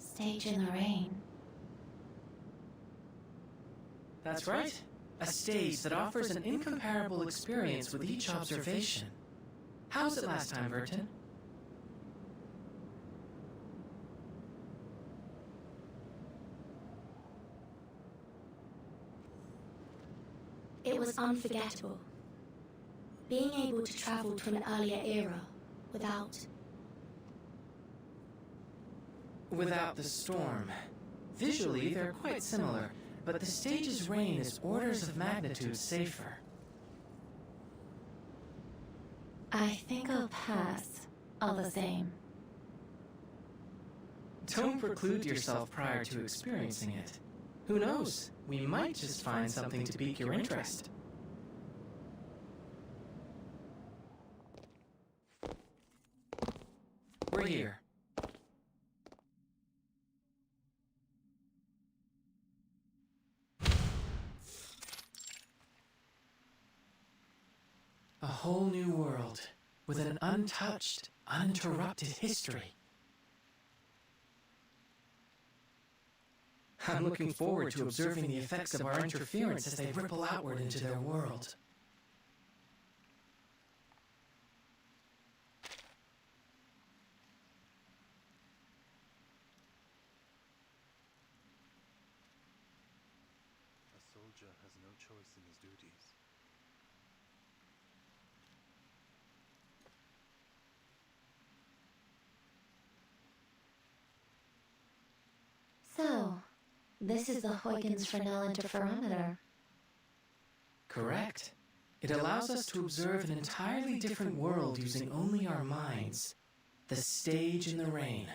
Stage in the rain. That's right. A stage that offers an incomparable experience with each observation. How was it last time, Vertin? It was unforgettable. Being able to travel to an earlier era without the storm. Visually, they're quite similar, but the stage's reign is orders of magnitude safer. I think I'll pass, all the same. Don't preclude yourself prior to experiencing it. Who knows? We might just find something to pique your interest. We're here. A whole new world, with an untouched, uninterrupted history. I'm looking forward to observing the effects of our interference as they ripple outward into their world. A soldier has no choice in his duties. So, this is the Huygens Fresnel interferometer. Correct. It allows us to observe an entirely different world using only our minds. The stage in the rain.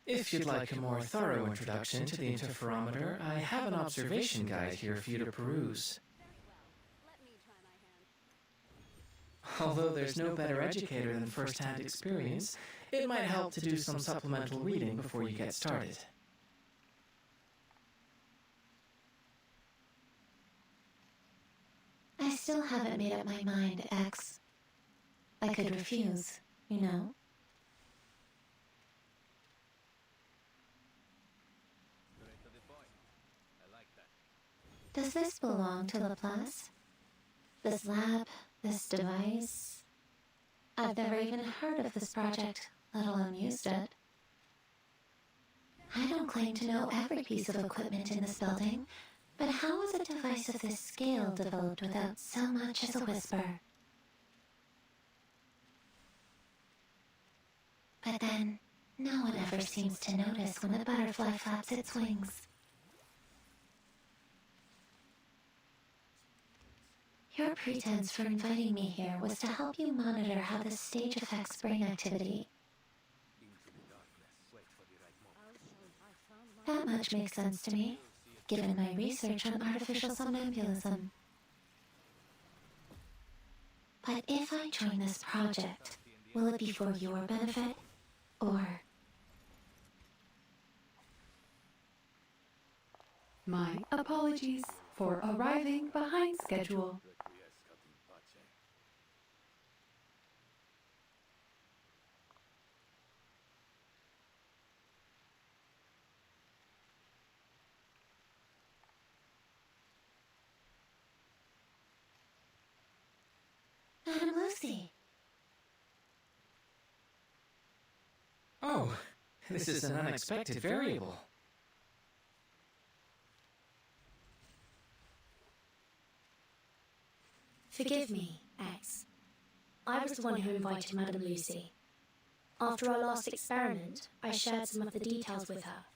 If you'd like a more thorough introduction to the interferometer, I have an observation guide here for you to peruse. Although there's no better educator than first-hand experience, it might help to do some supplemental reading before you get started. I still haven't made up my mind, X. I could refuse, you know. Does this belong to Laplace? This lab? This device? I've never even heard of this project, let alone used it. I don't claim to know every piece of equipment in this building, but how was a device of this scale developed without so much as a whisper? But then, no one ever seems to notice when the butterfly flaps its wings. Your pretense for inviting me here was to help you monitor how the stage affects brain activity. That much makes sense to me, given my research on artificial somnambulism. But if I join this project, will it be for your benefit, or... My apologies for arriving behind schedule. Madam Lucy. Oh, this is an unexpected variable. Forgive me, X. I was the one who invited Madam Lucy. After our last experiment, I shared some of the details with her.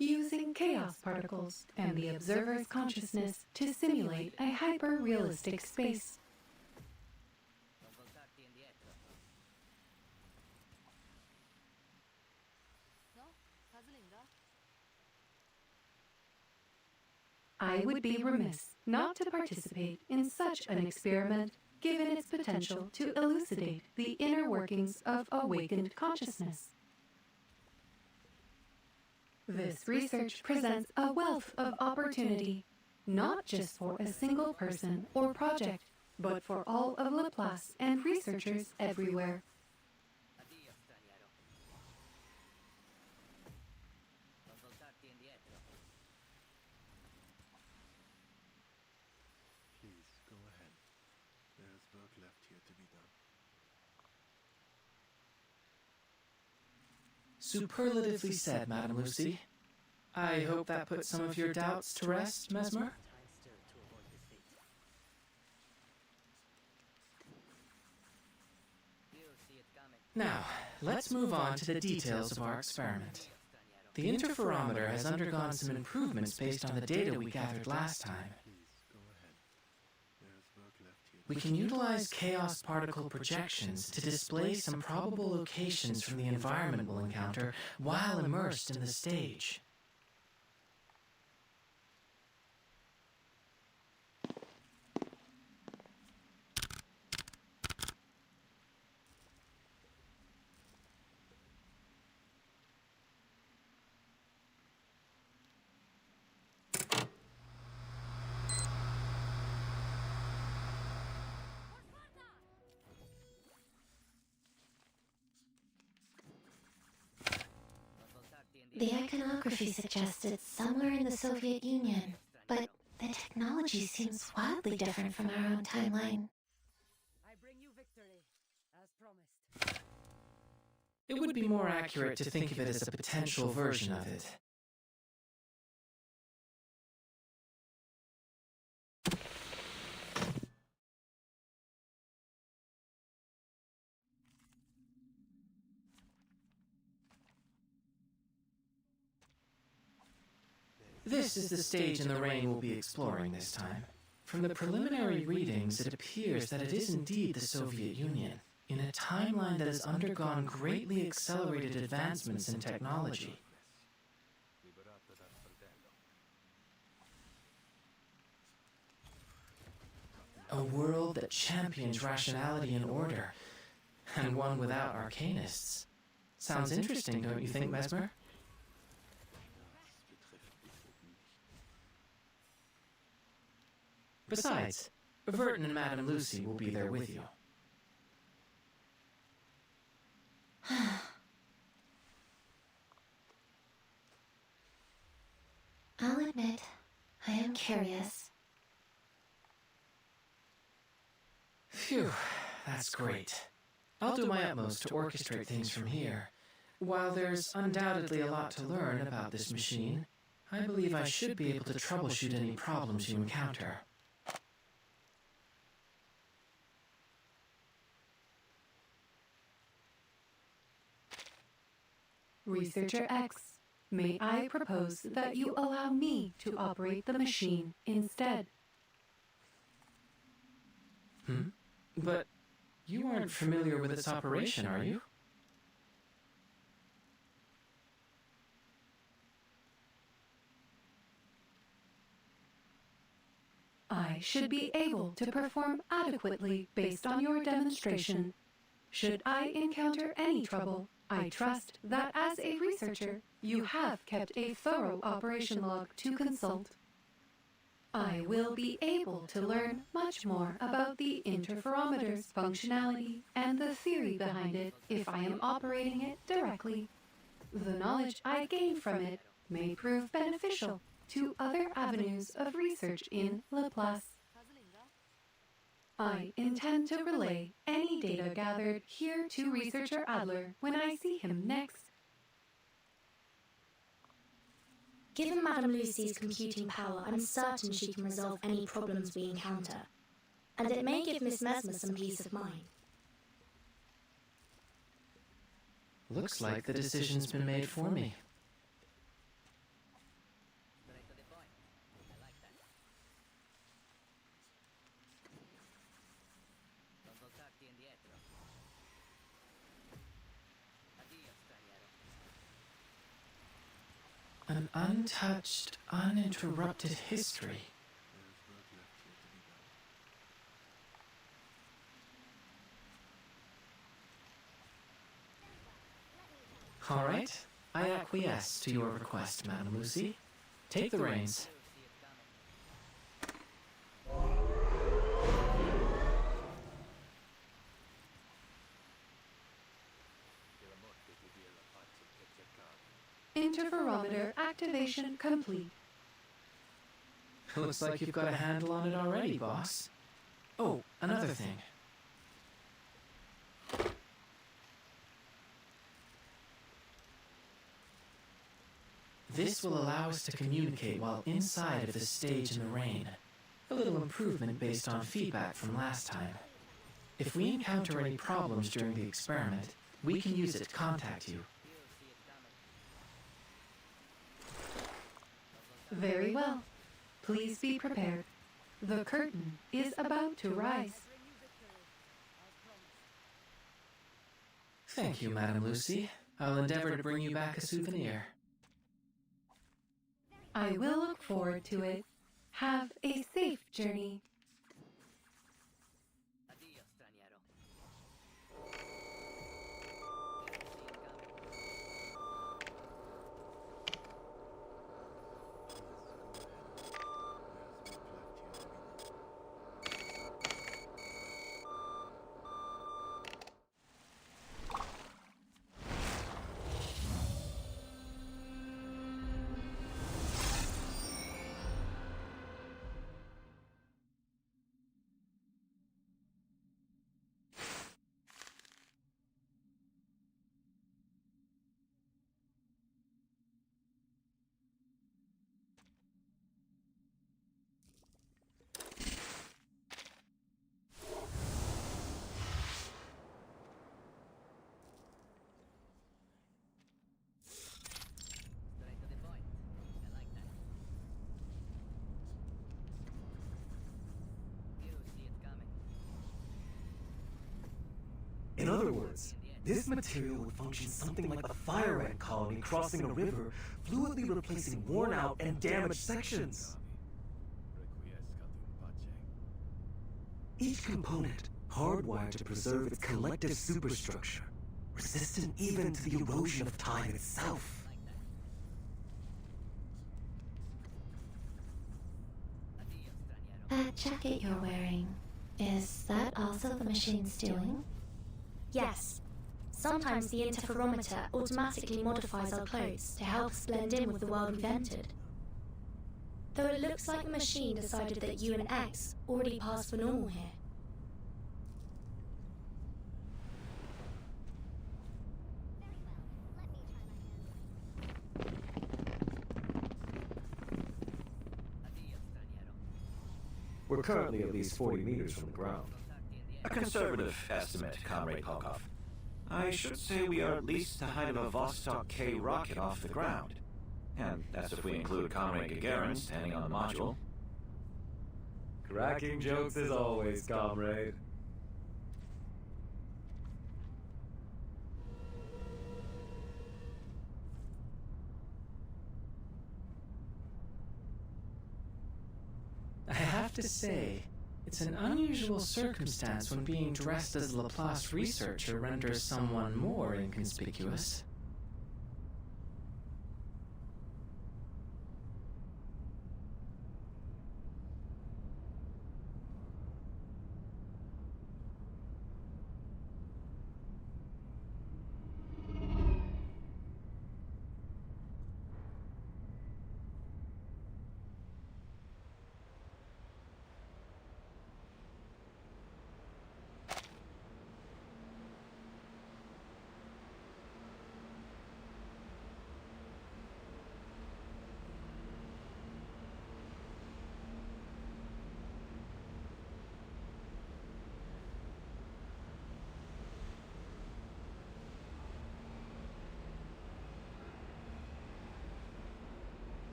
Using chaos particles and the observer's consciousness to simulate a hyper-realistic space. I would be remiss not to participate in such an experiment, given its potential to elucidate the inner workings of awakened consciousness. This research presents a wealth of opportunity, not just for a single person or project, but for all of Laplace and researchers everywhere. Please, go ahead. There is work left here to be done. Superlatively said, Madam Lucy. I hope that puts some of your doubts to rest, Mesmer? Now, let's move on to the details of our experiment. The interferometer has undergone some improvements based on the data we gathered last time. We can utilize chaos particle projections to display some probable locations from the environment we'll encounter while immersed in the stage. The iconography suggests it's somewhere in the Soviet Union, but the technology seems wildly different from our own timeline. I bring you victory, as promised. It would be more accurate to think of it as a potential version of it. This is the stage in the rain we'll be exploring this time. From the preliminary readings, it appears that it is indeed the Soviet Union, in a timeline that has undergone greatly accelerated advancements in technology. A world that champions rationality and order, and one without arcanists. Sounds interesting, don't you think, Mesmer? Besides, Vertin and Madame Lucy will be there with you. I'll admit, I am curious. Phew, that's great. I'll do my utmost to orchestrate things from here. While there's undoubtedly a lot to learn about this machine, I believe I should be able to troubleshoot any problems you encounter. Researcher X, may I propose that you allow me to operate the machine instead? But you aren't familiar with its operation, are you? I should be able to perform adequately based on your demonstration. Should I encounter any trouble, I trust that as a researcher, you have kept a thorough operation log to consult. I will be able to learn much more about the interferometer's functionality and the theory behind it if I am operating it directly. The knowledge I gain from it may prove beneficial to other avenues of research in Laplace. I intend to relay any data gathered here to Researcher Adler when I see him next. Given Madame Lucy's computing power, I'm certain she can resolve any problems we encounter. And it may give Miss Mesmer some peace of mind. Looks like the decision's been made for me. An untouched, uninterrupted history. All right, I acquiesce to your request, Madame Lucy. Take the reins. Interferometer activation complete. Looks like you've got a handle on it already, boss. Oh, another thing. This will allow us to communicate while inside of the stage in the rain. A little improvement based on feedback from last time. If we encounter any problems during the experiment, we can use it to contact you. Very well. Please be prepared. The curtain is about to rise. Thank you, Madame Lucy. I'll endeavor to bring you back a souvenir. I will look forward to it. Have a safe journey. In other words, this material would function something like a fire ant colony crossing a river, fluidly replacing worn-out and damaged sections. Each component hardwired to preserve its collective superstructure, resistant even to the erosion of time itself. That jacket you're wearing, is that also the machine's doing? Yes. Sometimes the interferometer automatically modifies our clothes to help us blend in with the world we've entered. Though it looks like the machine decided that you and X already passed for normal here. We're currently at least 40 meters from the ground. A conservative estimate, Comrade Polkov. I should say we are at least the height of a Vostok K rocket off the ground. And that's if we include Comrade Gagarin standing on the module. Cracking jokes as always, comrade. I have to say, it's an unusual circumstance when being dressed as a Laplace researcher renders someone more inconspicuous.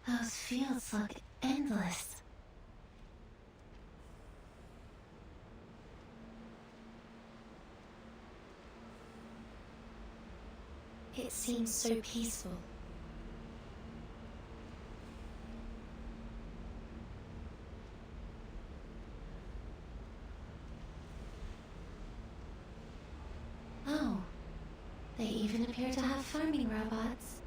Those fields look endless. It seems so peaceful. Oh, they even appear to have farming robots.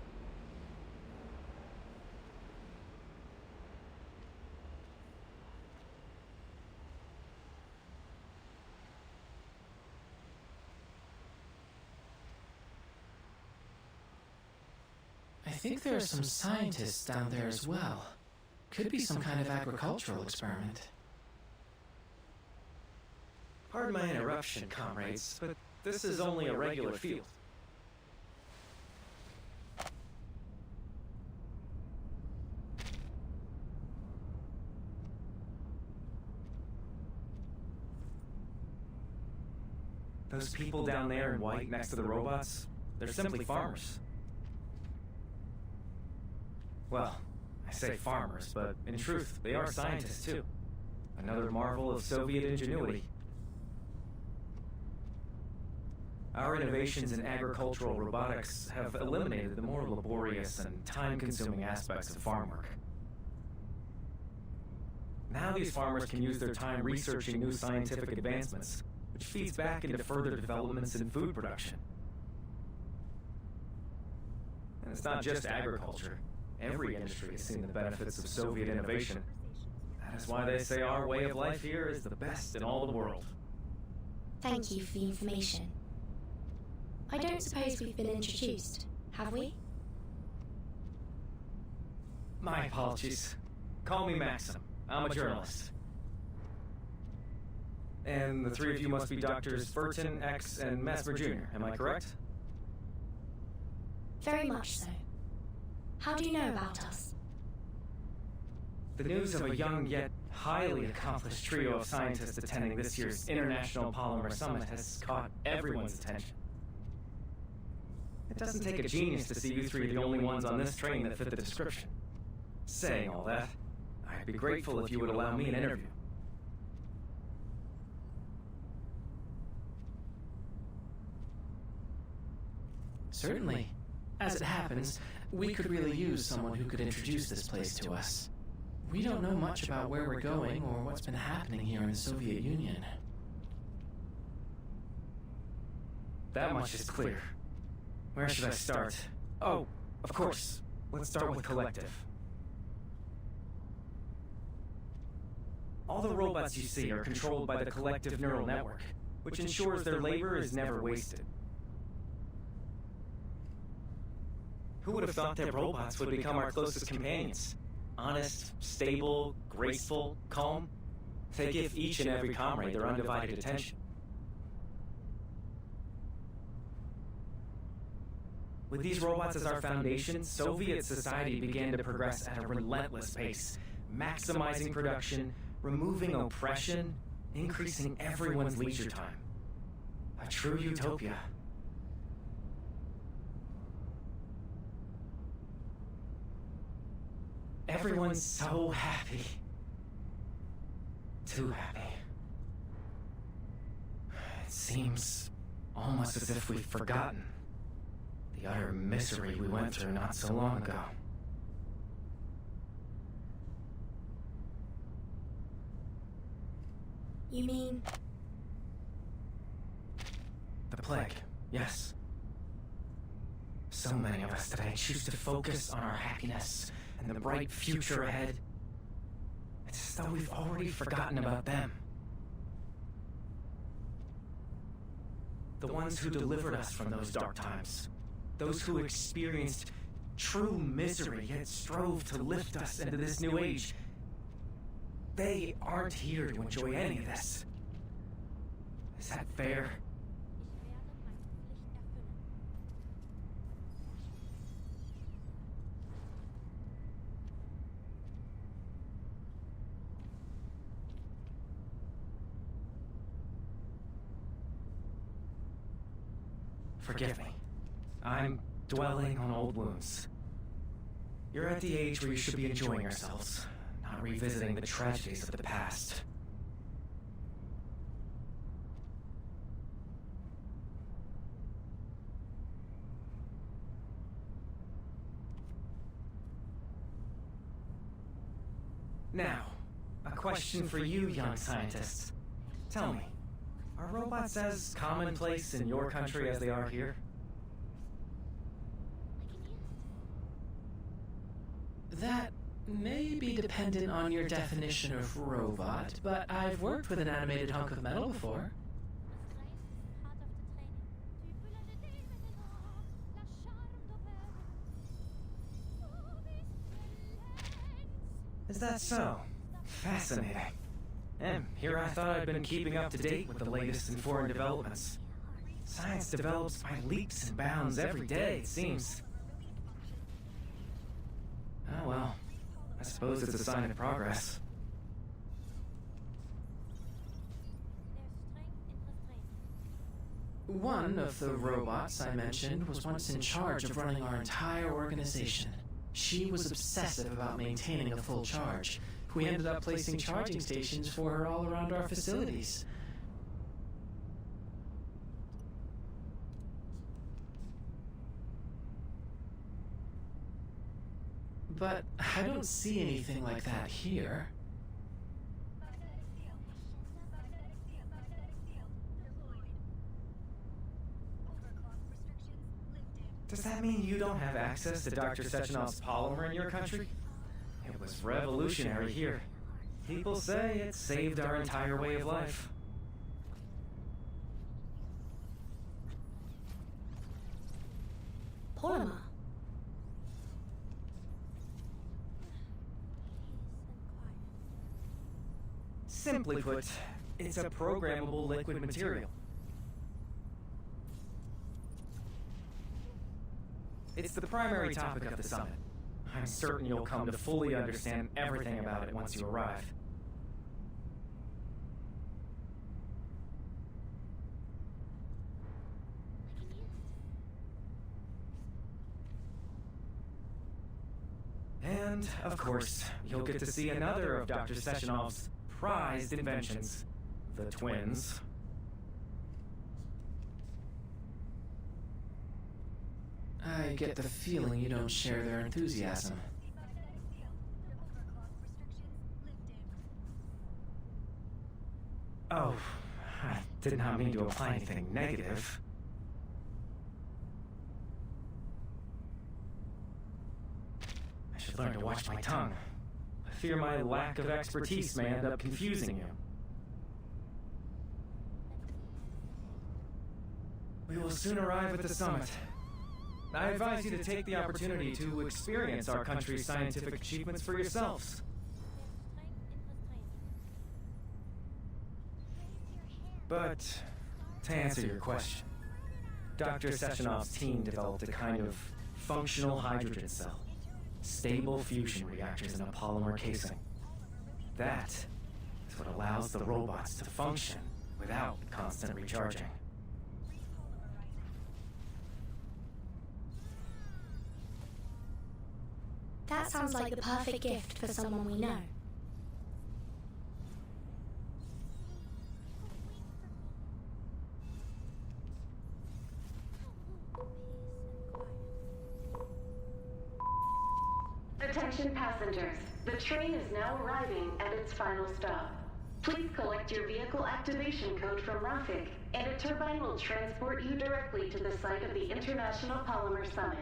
I think there are some scientists down there as well. Could be some kind of agricultural experiment. Pardon my interruption, comrades, but this is only a regular field. Those people down there in white next to the robots, they're simply farmers. Well, I say farmers, but in truth, they are scientists too. Another marvel of Soviet ingenuity. Our innovations in agricultural robotics have eliminated the more laborious and time-consuming aspects of farm work. Now these farmers can use their time researching new scientific advancements, which feeds back into further developments in food production. And it's not just agriculture. Every industry has seen the benefits of Soviet innovation. That is why they say our way of life here is the best in all the world. Thank you for the information. I don't suppose we've been introduced, have we? My apologies. Call me Maxim. I'm a journalist. And the three of you must be Doctors Burton, X, and Mesmer Jr., am I correct? Very much so. How do you know about us? The news of a young yet highly accomplished trio of scientists attending this year's International Polymer Summit has caught everyone's attention. It doesn't take a genius to see you three are the only ones on this train that fit the description. Saying all that, I'd be grateful if you would allow me an interview. Certainly. As it happens, we could really use someone who could introduce this place to us. We don't know much about where we're going or what's been happening here in the Soviet Union. That much is clear. Where should I start? Oh, of course. Let's start with Collective. All the robots you see are controlled by the Collective Neural Network, which ensures their labor is never wasted. Who would have thought that robots would become our closest companions? Honest, stable, graceful, calm. They give each and every comrade their undivided attention. With these robots as our foundation, Soviet society began to progress at a relentless pace, maximizing production, removing oppression, increasing everyone's leisure time. A true utopia. Everyone's so happy. Too happy. It seems almost as if we've forgotten the utter misery we went through not so long ago. You mean? The plague, yes. So many of us today choose to focus on our happiness and the bright future ahead. It's as though we've already forgotten about them. The ones who delivered us from those dark times. Those who experienced true misery yet strove to lift us into this new age. They aren't here to enjoy any of this. Is that fair? Forgive me. I'm dwelling on old wounds. You're at the age where you should be enjoying yourselves, not revisiting the tragedies of the past. Now, a question for you, young scientists. Tell me, are robots as commonplace in your country as they are here? That may be dependent on your definition of robot, but I've worked with an animated hunk of metal before. Is that so? Fascinating. And here I thought I'd been keeping up to date with the latest in foreign developments. Science develops by leaps and bounds every day, it seems. Oh well, I suppose it's a sign of progress. One of the robots I mentioned was once in charge of running our entire organization. She was obsessive about maintaining a full charge. We ended up placing charging stations for her all around our facilities. But I don't see anything like that here. Does that mean you don't have access to Dr. Sechenov's polymer in your country? It was revolutionary here. People say it saved our entire way of life. Polymer? Simply put, it's a programmable liquid material. It's the primary topic of the summit. I'm certain you'll come to fully understand everything about it once you arrive. And, of course, you'll get to see another of Dr. Sechenov's prized inventions, the twins. I get the feeling you don't share their enthusiasm. Oh, I did not mean to imply anything negative. I should learn to watch my tongue. I fear my lack of expertise may end up confusing you. We will soon arrive at the summit. I advise you to take the opportunity to experience our country's scientific achievements for yourselves. But, to answer your question, Dr. Sechenov's team developed a kind of functional hydrogen cell. Stable fusion reactors in a polymer casing. That is what allows the robots to function without constant recharging. That sounds like the perfect gift for someone we know. Attention passengers, the train is now arriving at its final stop. Please collect your vehicle activation code from Rafik, and a turbine will transport you directly to the site of the International Polymer Summit.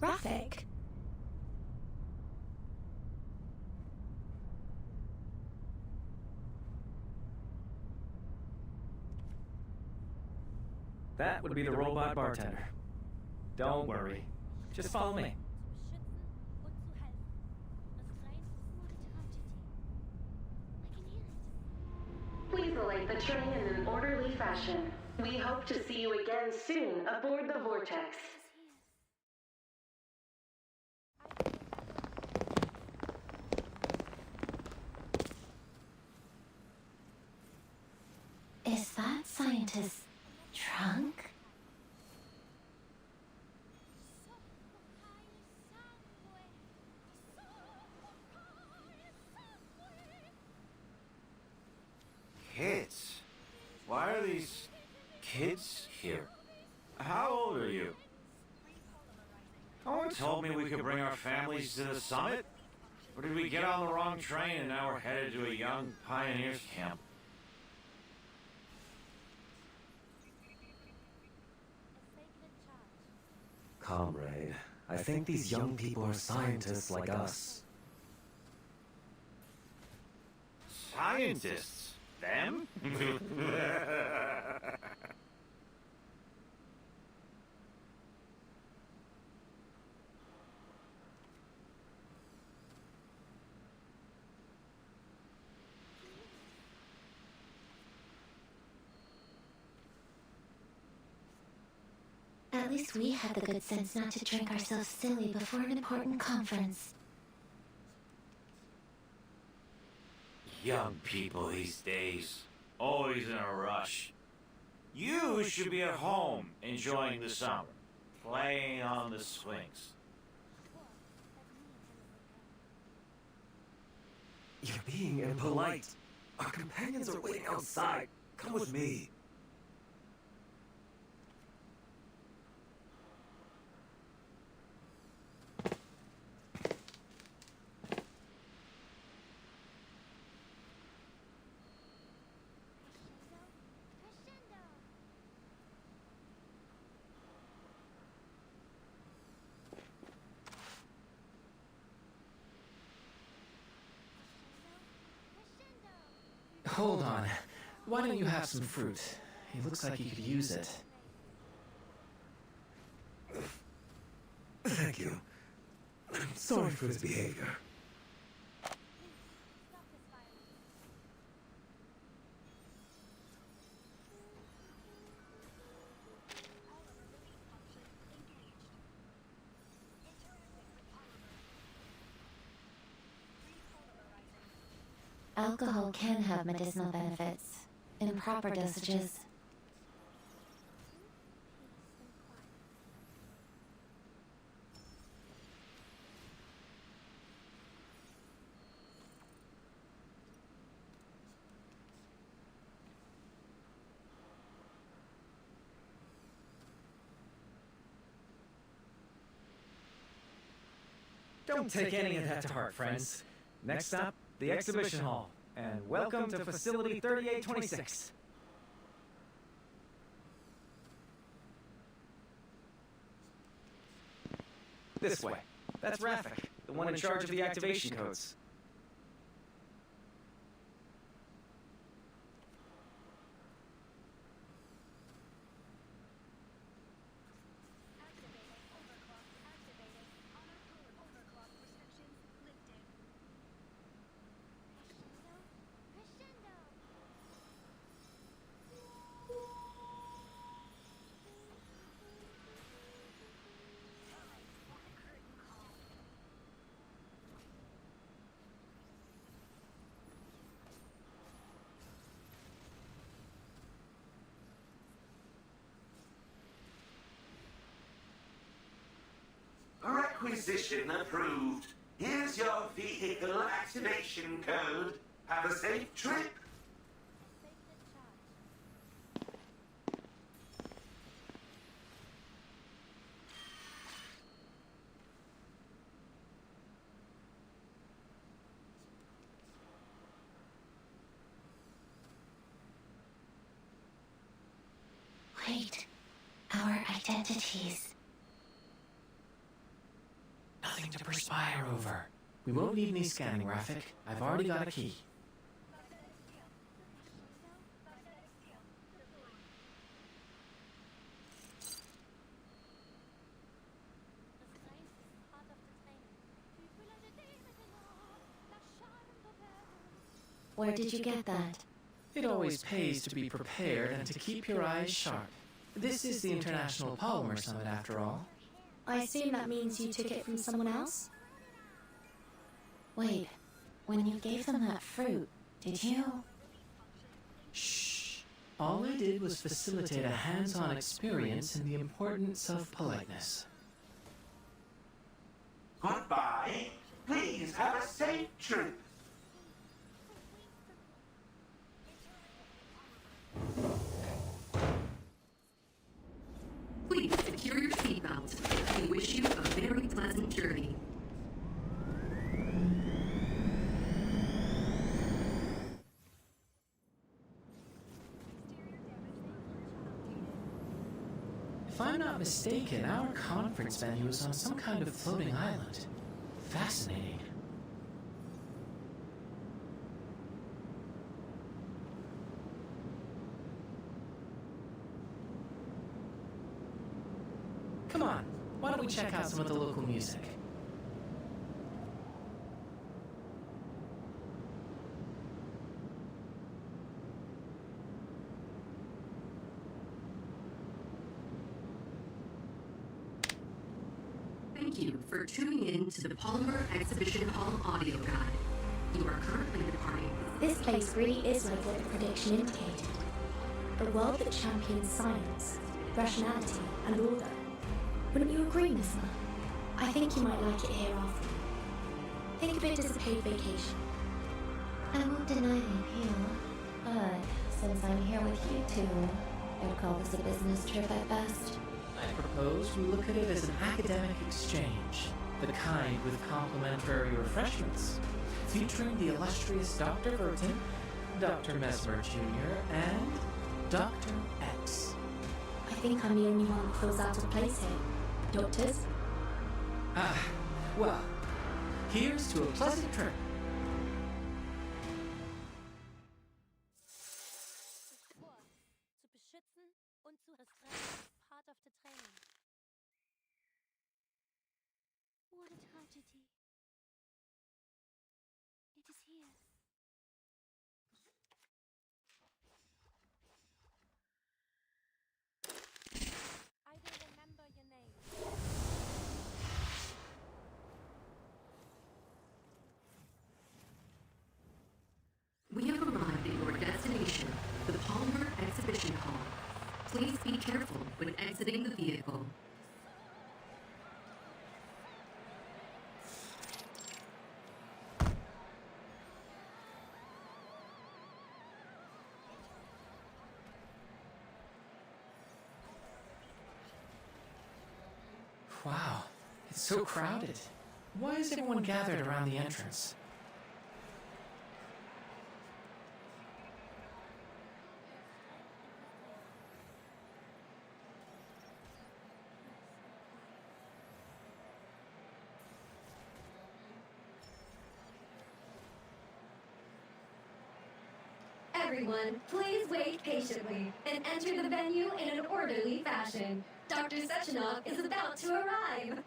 Rafik? That would be the robot bartender. Don't worry. Just follow me. Please alight the train in an orderly fashion. We hope to see you again soon aboard the Vortex. Is that scientist's trunk? Kids? Why are these kids here? How old are you? No one told me we could bring our families to the summit. Or did we get on the wrong train and now we're headed to a young pioneers camp? Comrade, I think these young people are scientists like us. Scientists? Them? At least we had the good sense not to drink ourselves silly before an important conference. Young people these days, always in a rush. You should be at home enjoying the summer, playing on the swings. You're being impolite. Our companions are waiting outside. Come with me. Hold on. Why don't you have some fruit? He looks like he could use it. Thank you. I'm sorry for his behavior. Alcohol can have medicinal benefits, in proper dosages. Don't take any of that to heart, friends. Next stop, the exhibition hall. And welcome to Facility 3826. This way. That's Rafik, the one in charge of the activation codes. Requisition approved. Here's your vehicle activation code. Have a safe trip. Wait, our identities. Nothing to perspire over. We won't need any scanning, Rafik. I've already got a key. Where did you get that? It always pays to be prepared and to keep your eyes sharp. This is the International Polymer Summit, after all. I assume that means you took it from someone else? Wait, when you gave them that fruit, did you? Shh. All I did was facilitate a hands-on experience in the importance of politeness. Goodbye. Please have a safe trip. Please secure your seatbelt. We wish you a very pleasant journey. If I'm not mistaken, our conference venue is on some kind of floating island. Fascinating. Come on, why don't we check out some of the local music? Thank you for tuning in to the Polymer Exhibition Hall audio guide. You are currently departing. This place really is like what the prediction indicated. A world that champions science, rationality, and order. Wouldn't you agree, Miss Ma? I think you might like it here after all. Think of it as a paid vacation. I won't deny the appeal, but since I'm here with you two, I would call this a business trip at best. I propose we look at it as an academic exchange, the kind with complimentary refreshments, featuring the illustrious Dr. Verton, Dr. Mesmer Jr., and Dr. X. I think I'm the only one that feels out of place here. Doctors? Well, here's to a pleasant trip. Zu beschützen und zu restrainen is part of the training. What a tragedy. It is here. I will remember your name. We have arrived at your destination, the Polymer Exhibition Hall. Please be careful when exiting the vehicle. Wow, it's so crowded. Why is everyone gathered around the entrance? Everyone, please wait patiently and enter the venue in an orderly fashion. Dr. Sechenov is about to arrive.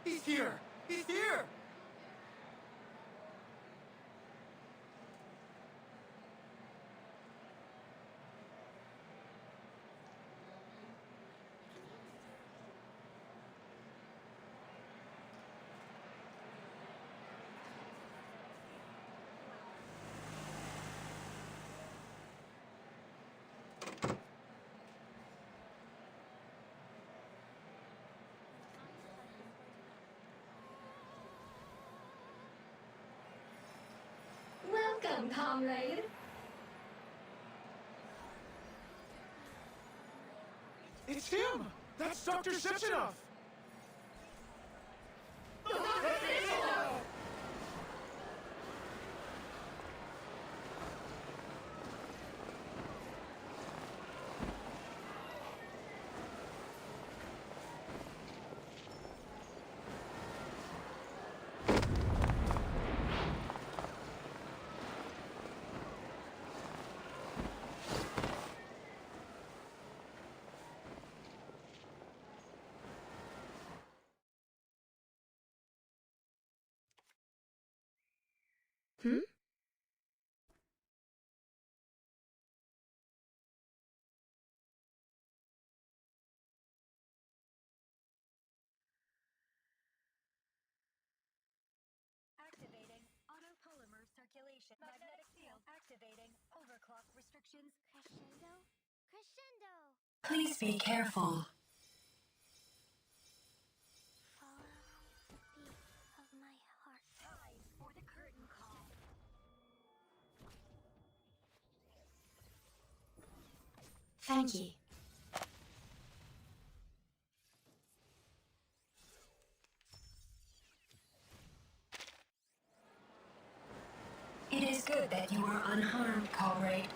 He's here! He's here! Welcome, comrade. It's him! That's Dr. Sechenov! Hmm? Activating autopolymer circulation. Magnetic field activating. Overclock restrictions. Crescendo? Crescendo! Please be careful. Follow the beat of my heart. Time for the curtain call. Thank you. It is good that you are unharmed, comrade.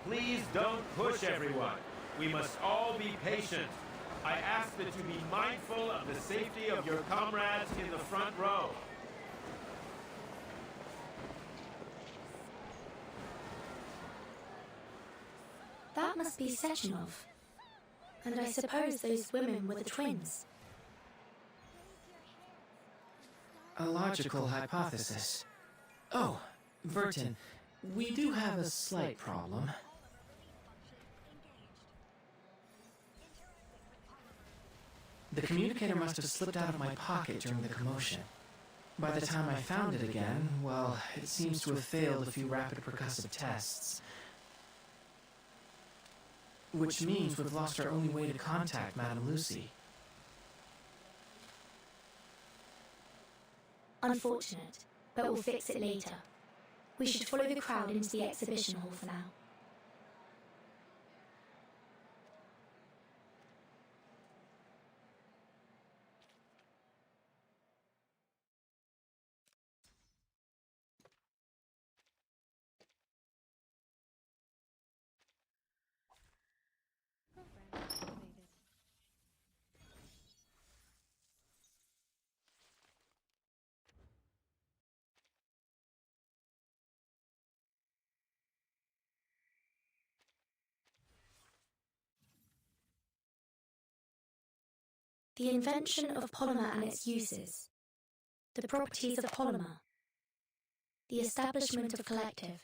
Please don't push everyone. We must all be patient. I ask that you be mindful of the safety of your comrades in the front row. That must be Sechenov. And I suppose those women were the twins. A logical hypothesis. Oh, Vertin, we do have a slight problem. The communicator must have slipped out of my pocket during the commotion. By the time I found it again, well, it seems to have failed a few rapid percussive tests. Which means we've lost our only way to contact Madame Lucy. Unfortunate, but we'll fix it later. We should follow the crowd into the exhibition hall for now. The invention of polymer and its uses. The properties of polymer. The establishment of collective.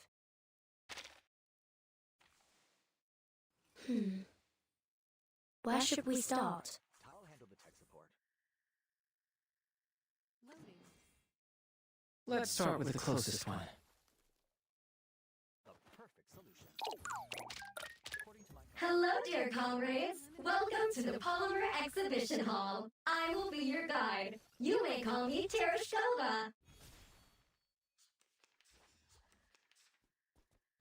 Where should we start? I'll handle the tech support. Let's start with the closest one. The perfect solution. Hello, dear comrades. Welcome to the Polymer Exhibition Hall. I will be your guide. You may call me Tereshkova.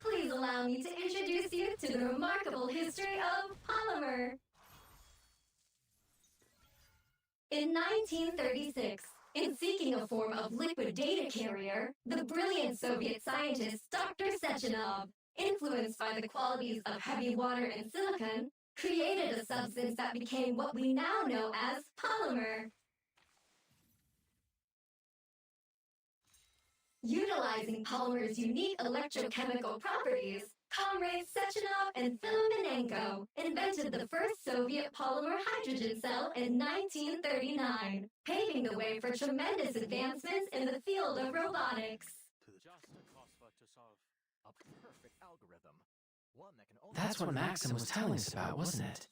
Please allow me to introduce you to the remarkable history of polymer. In 1936, in seeking a form of liquid data carrier, the brilliant Soviet scientist Dr. Sechenov, influenced by the qualities of heavy water and silicon, created a substance that became what we now know as polymer. Utilizing polymer's unique electrochemical properties, comrades Sechenov and Filamenenko invented the first Soviet polymer hydrogen cell in 1939, paving the way for tremendous advancements in the field of robotics. A perfect algorithm. One that can only That's what Maxim was telling us about, wasn't it?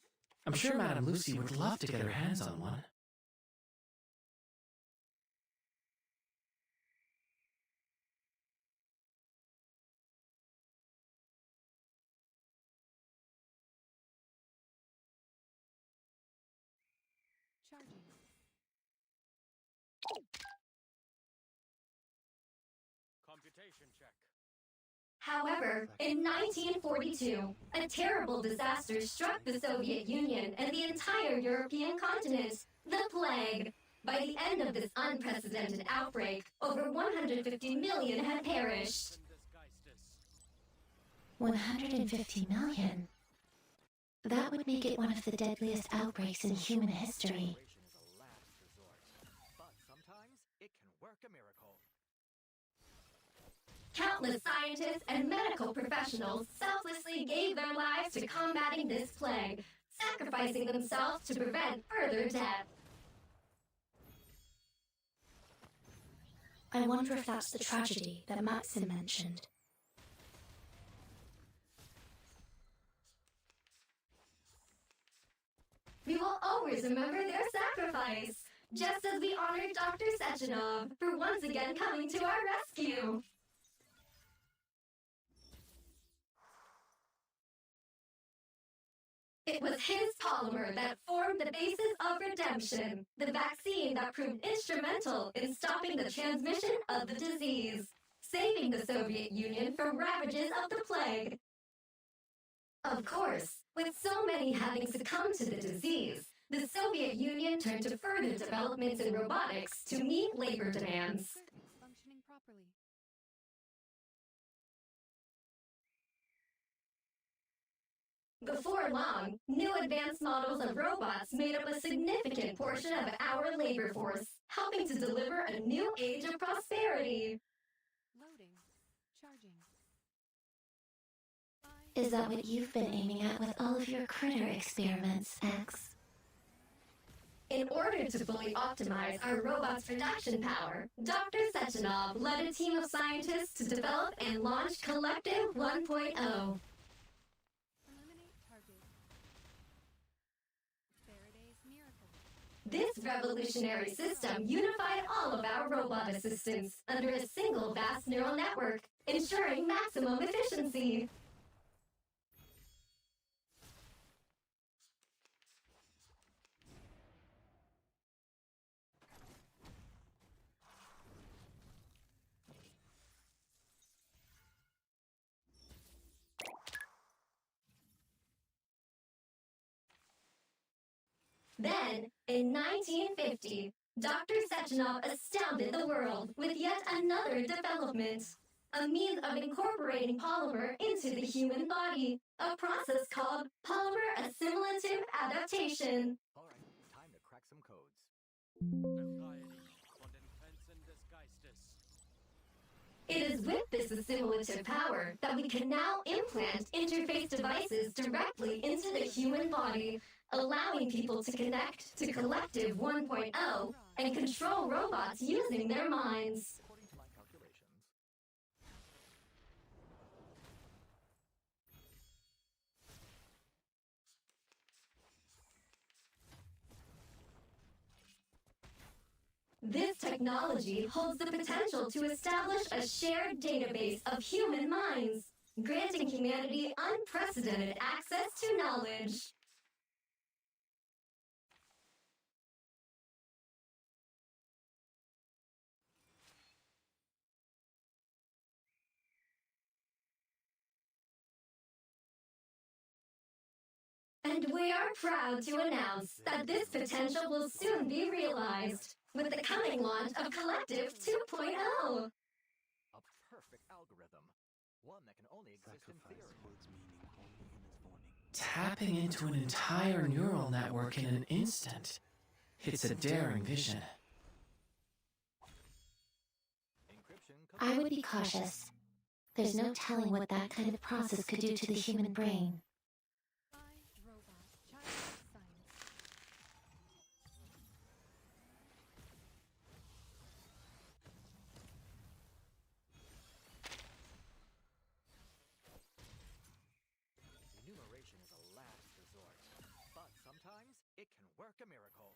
I'm sure Madame Lucy would love to get her hands on one. Computation check. However, in 1942, a terrible disaster struck the Soviet Union and the entire European continent, the plague. By the end of this unprecedented outbreak, over 150 million had perished. 150 million? That would make it one of the deadliest outbreaks in human history. But sometimes it can work a miracle. Countless scientists and medical professionals selflessly gave their lives to combating this plague, sacrificing themselves to prevent further death. I wonder if that's the tragedy that Maxim mentioned. We will always remember their sacrifice, just as we honored Dr. Sechenov for once again coming to our rescue. It was his polymer that formed formed the basis of redemption, the vaccine that proved instrumental in stopping the transmission of the disease, saving the Soviet Union from ravages of the plague. Of course, with so many having succumbed to the disease, the Soviet Union turned to further developments in robotics to meet labor demands. Functioning properly. Before long, new advanced models of robots made up a significant portion of our labor force, helping to deliver a new age of prosperity. Loading. Charging. Is that what you've been aiming at with all of your critter experiments, X? In order to fully optimize our robot's production power, Dr. Sechenov led a team of scientists to develop and launch Collective 1.0. This revolutionary system unified all of our robot assistants under a single vast neural network, ensuring maximum efficiency. Then, in 1950, Dr. Sechenov astounded the world with yet another development, a means of incorporating polymer into the human body, a process called polymer assimilative adaptation. All right, time to crack some codes. It is with this assimilative power that we can now implant interface devices directly into the human body, allowing people to connect to Collective 1.0 and control robots using their minds. According to my calculations. This technology holds the potential to establish a shared database of human minds, granting humanity unprecedented access to knowledge. And we are proud to announce that this potential will soon be realized with the coming launch of Collective 2.0. A perfect algorithm. One that can only exist in theory. Tapping into an entire neural network in an instant. It's a daring vision. I would be cautious. There's no telling what that kind of process could do to the human brain. Enumeration is a last resort, but sometimes it can work a miracle.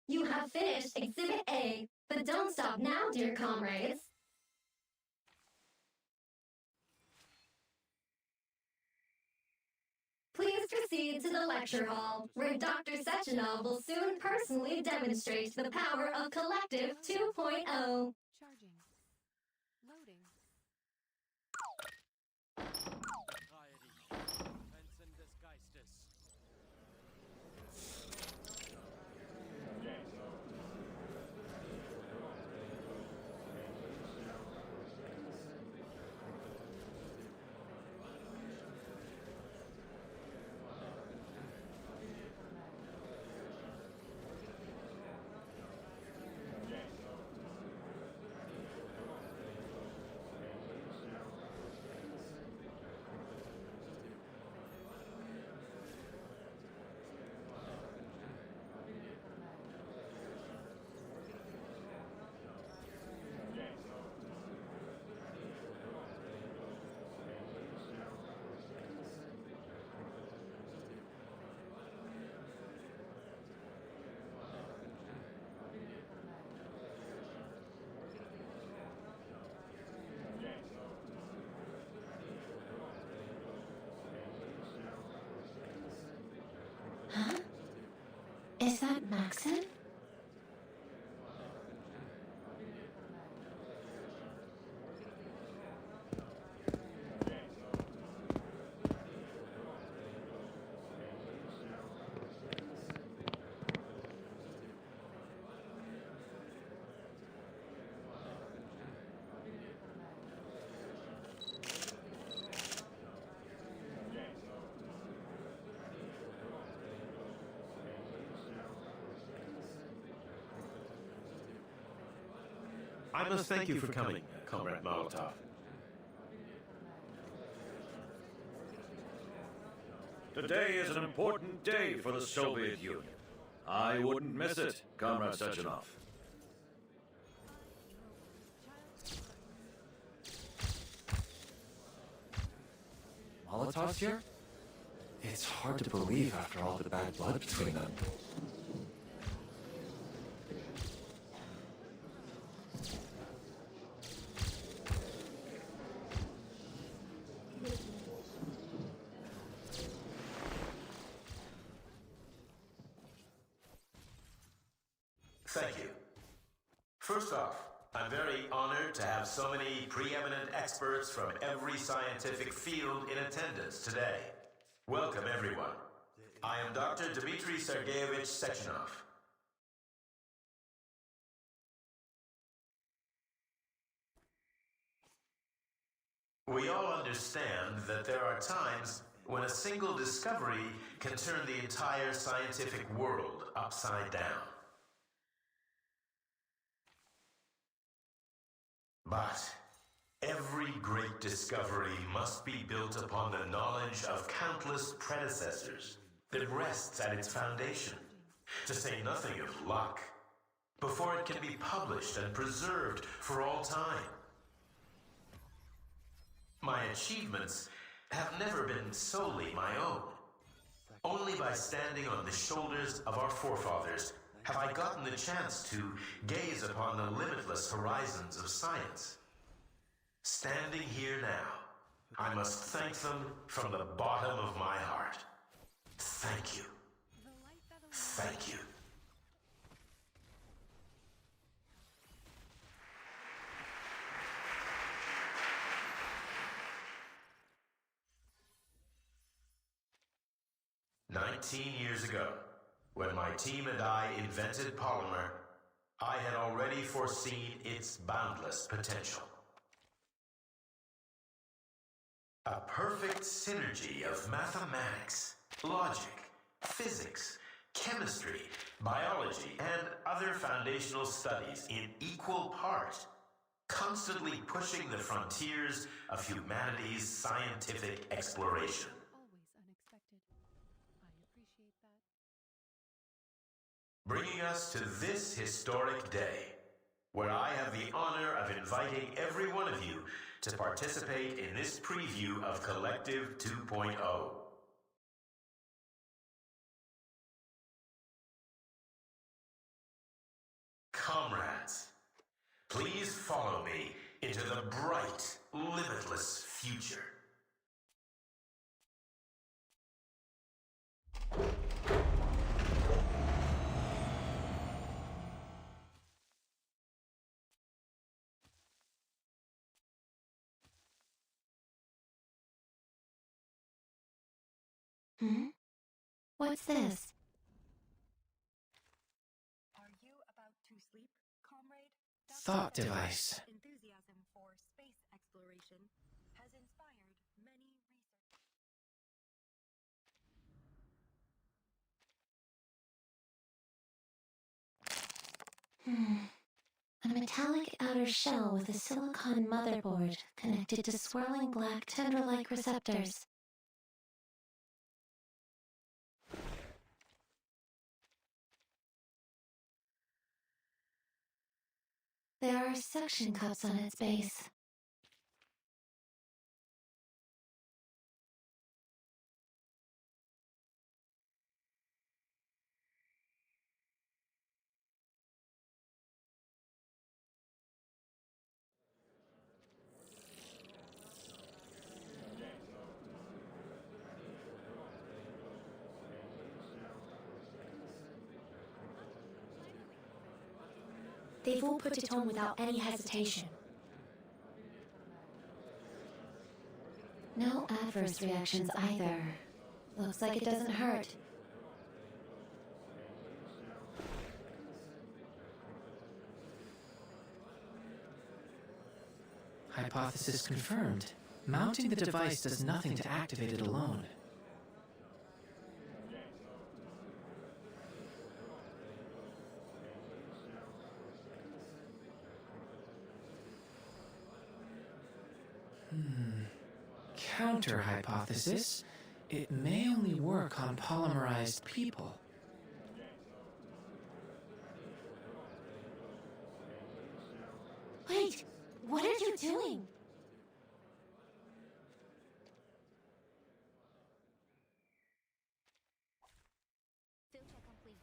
You have finished Exhibit A, but don't stop now, dear comrades. Please proceed to the lecture hall, where Dr. Sechenov will soon personally demonstrate the power of Collective 2.0. Charging. Loading. Is that Maxim? I must thank you for coming, Comrade Molotov. Today is an important day for the Soviet Union. I wouldn't miss it, Comrade Sechenov. Molotov's here? It's hard to believe after all the bad blood between them. Thank you. First off, I'm very honored to have so many preeminent experts from every scientific field in attendance today. Welcome, everyone. I am Dr. Dmitry Sergeyevich Sechenov. We all understand that there are times when a single discovery can turn the entire scientific world upside down. But every great discovery must be built upon the knowledge of countless predecessors that rests at its foundation, to say nothing of luck, before it can be published and preserved for all time. My achievements have never been solely my own. Only by standing on the shoulders of our forefathers have I gotten the chance to gaze upon the limitless horizons of science. Standing here now, I must thank them from the bottom of my heart. Thank you. Thank you. "19 years ago, when my team and I invented polymer, I had already foreseen its boundless potential. A perfect synergy of mathematics, logic, physics, chemistry, biology, and other foundational studies in equal part, constantly pushing the frontiers of humanity's scientific exploration. Bringing us to this historic day, where I have the honor of inviting every one of you to participate in this preview of Collective 2.0. Comrades, please follow me into the bright, limitless future. What's this? Are you about to sleep, comrade? Thought device. Enthusiasm for space exploration has inspired many A metallic outer shell with a silicon motherboard connected to swirling black tendril-like receptors. There are suction cups on its base. They've all put it on without any hesitation. No adverse reactions either. Looks like it doesn't hurt. Hypothesis confirmed. Mounting the device does nothing to activate it alone. Counter hypothesis. It may only work on polymerized people. Wait, what are you doing? Filter complete.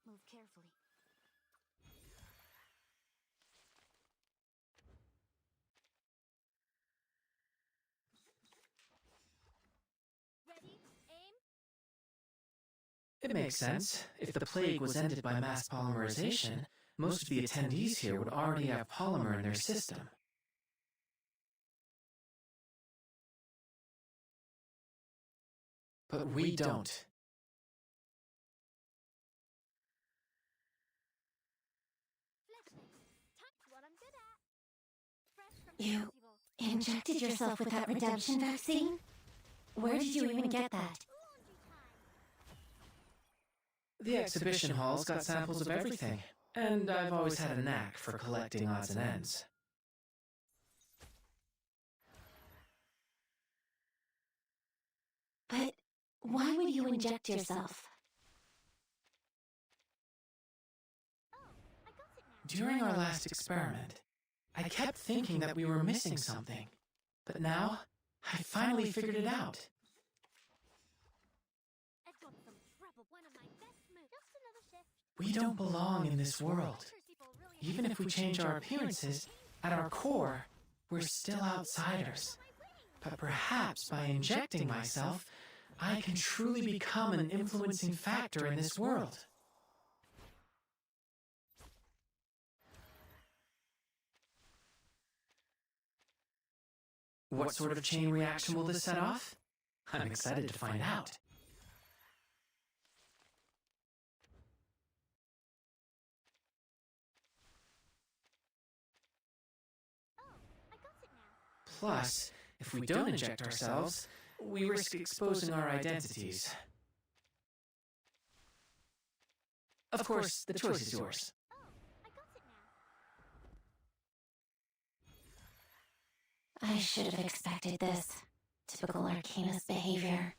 Move carefully. Ready? Aim. It makes sense. If the plague was ended by mass polymerization, most of the attendees here would already have polymer in their system. But we don't. You injected yourself with that redemption vaccine? Where did you even get that? The exhibition hall's got samples of everything, and I've always had a knack for collecting odds and ends. But why would you inject yourself? During our last experiment, I kept thinking that we were missing something, but now I finally figured it out. We don't belong in this world. Even if we change our appearances, at our core, we're still outsiders. But perhaps by injecting myself, I can truly become an influencing factor in this world. What sort of chain reaction will this set off? I'm excited to find out. Plus, if we don't inject ourselves, we risk exposing our identities. Of course, the choice is yours. I should have expected this. Typical Arcanist behavior.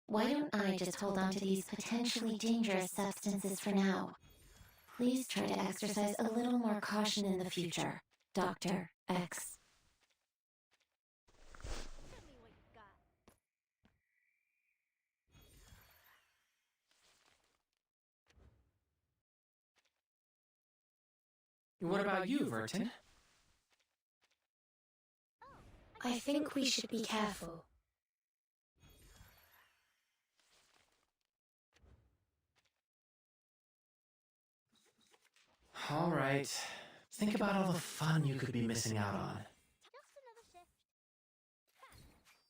Why don't I just hold on to these potentially dangerous substances for now? Please try to exercise a little more caution in the future, Dr. X. What about you, Vertin? I think we should be careful. All right. Think about all the fun you could be missing out on. Just another shift.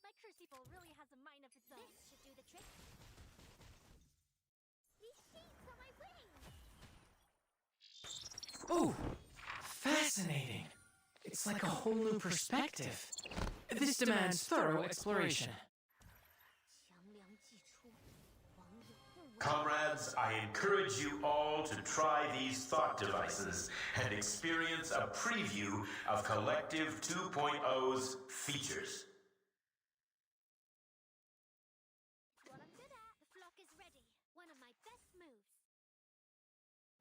My crucible really has a mind of its own. This should do the trick. These sheets are my wings. Ooh, fascinating. It's like a whole new perspective. This demands thorough exploration. Comrades, I encourage you all to try these thought devices and experience a preview of Collective 2.0's features. What I'm good at. The flock is ready. One of my best moves.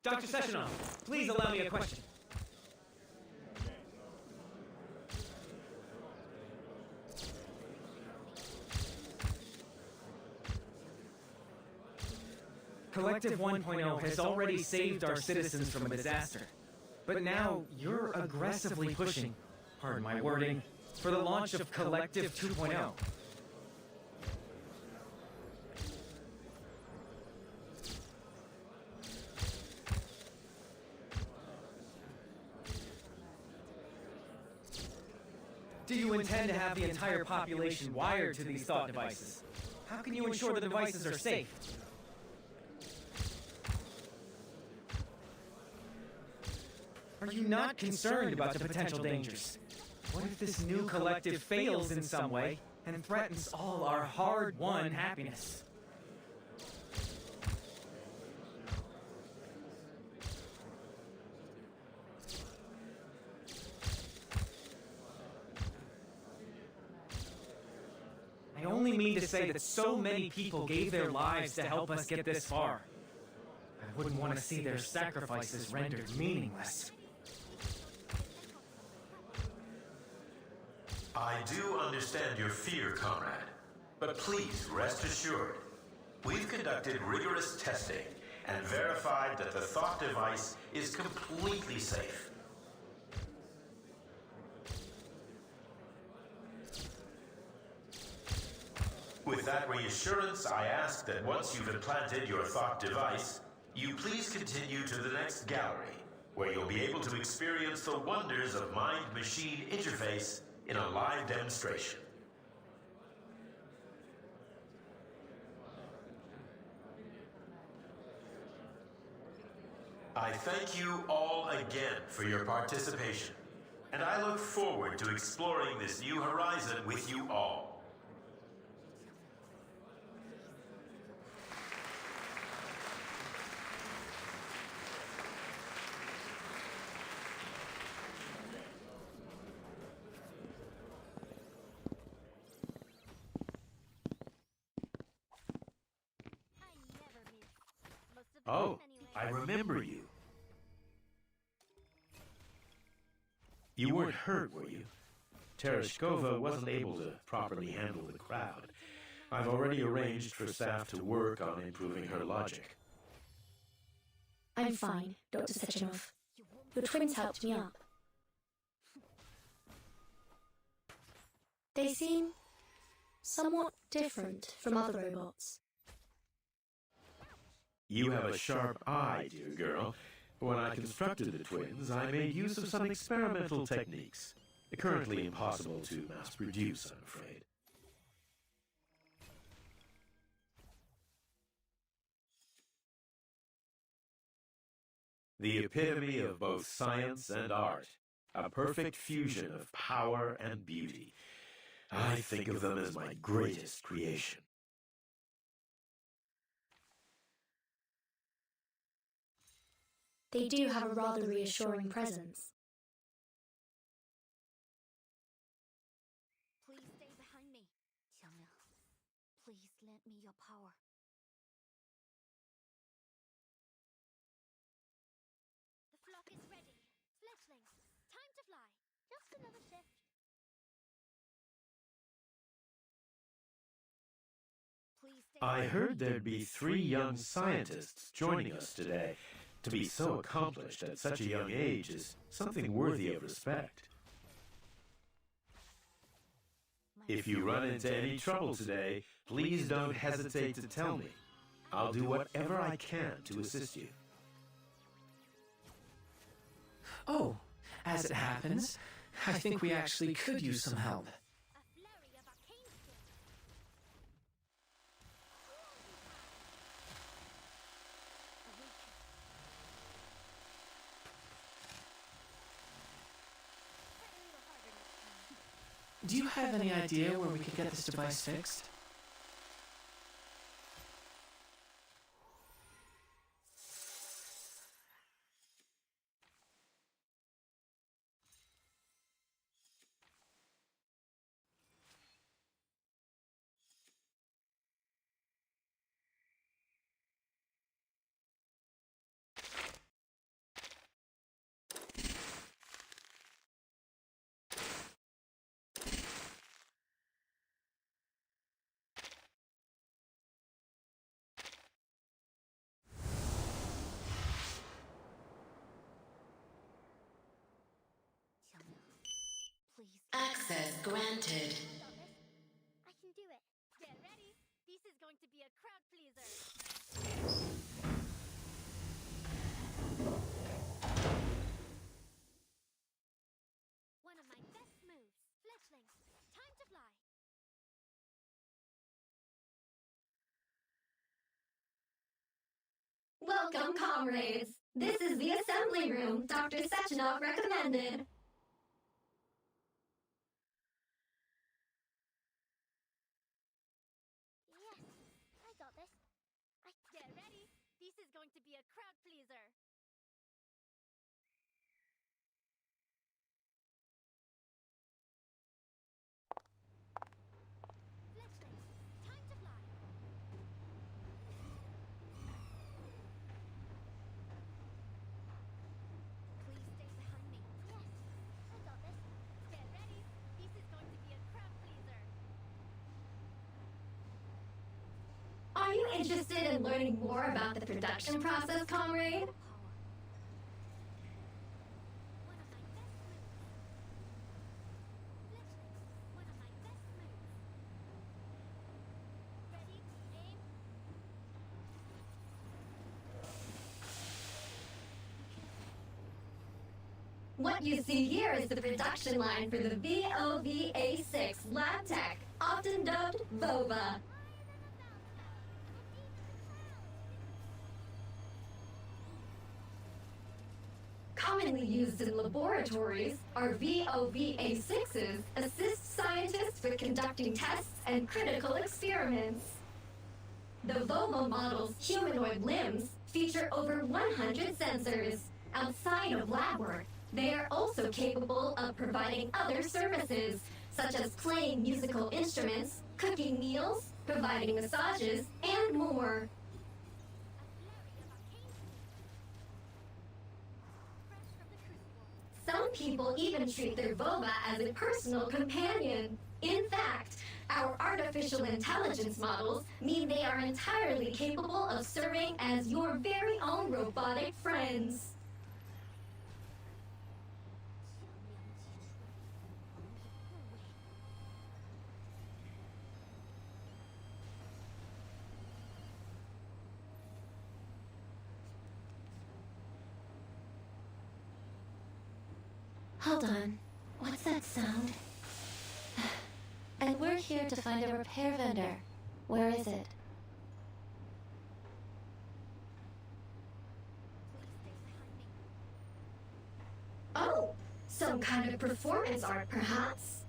Dr. Sechenov, please allow me a question. Collective 1.0 has already saved our citizens from a disaster. But now you're aggressively pushing, pardon my wording, for the launch of Collective 2.0. Do you intend to have the entire population wired to these thought devices? How can you ensure the devices are safe? Are you not concerned about the potential dangers? What if this new collective fails in some way and threatens all our hard-won happiness? I only mean to say that so many people gave their lives to help us get this far. I wouldn't want to see their sacrifices rendered meaningless. I do understand your fear, comrade. But please rest assured, we've conducted rigorous testing and verified that the thought device is completely safe. With that reassurance, I ask that once you've implanted your thought device, you please continue to the next gallery, where you'll be able to experience the wonders of mind-machine interface in a live demonstration. I thank you all again for your participation, and I look forward to exploring this new horizon with you all. Oh, I remember you. You weren't hurt, were you? Tereshkova wasn't able to properly handle the crowd. I've already arranged for staff to work on improving her logic. I'm fine, Dr. Sechenov. Your twins helped me up. They seem somewhat different from other robots. You have a sharp eye, dear girl. When I constructed the twins, I made use of some experimental techniques. Currently impossible to mass-produce, I'm afraid. The epitome of both science and art. A perfect fusion of power and beauty. I think of them as my greatest creation. They do have a rather reassuring presence. Please stay behind me. Xiangmia, please lend me your power. The flock is ready. Fledglings, time to fly. Just another shift. Please stay I heard there'd be 3 young scientists joining us today. To be so accomplished at such a young age is something worthy of respect. If you run into any trouble today, please don't hesitate to tell me. I'll do whatever I can to assist you. Oh, as it happens, I think we actually could use some help. Do you have any idea where we could get this device fixed? Access granted. I can do it. Get ready. This is going to be a crowd pleaser. One of my best moves, Fletchling. Welcome, comrades. This is the assembly room Dr. Sechenov recommended. Yes, I got this. Get ready. This is going to be a crowd pleaser. Fledglings, time to fly. Please stay behind me. Yes, I got this. Get ready. This is going to be a crowd pleaser. Are you interested in learning more about the production process, comrade? What you see here is the production line for the VOVA6 lab tech, often dubbed VOVA. Commonly used in laboratories, our VOVA6s assist scientists with conducting tests and critical experiments. The VOVA model's humanoid limbs feature over 100 sensors. Outside of lab work, they are also capable of providing other services, such as playing musical instruments, cooking meals, providing massages, and more. Some people even treat their VOVA as a personal companion. In fact, our artificial intelligence models mean they are entirely capable of serving as your very own robotic friends. Hold on. What's that sound? And we're here to find a repair vendor. Where is it? Oh, some kind of performance art, perhaps.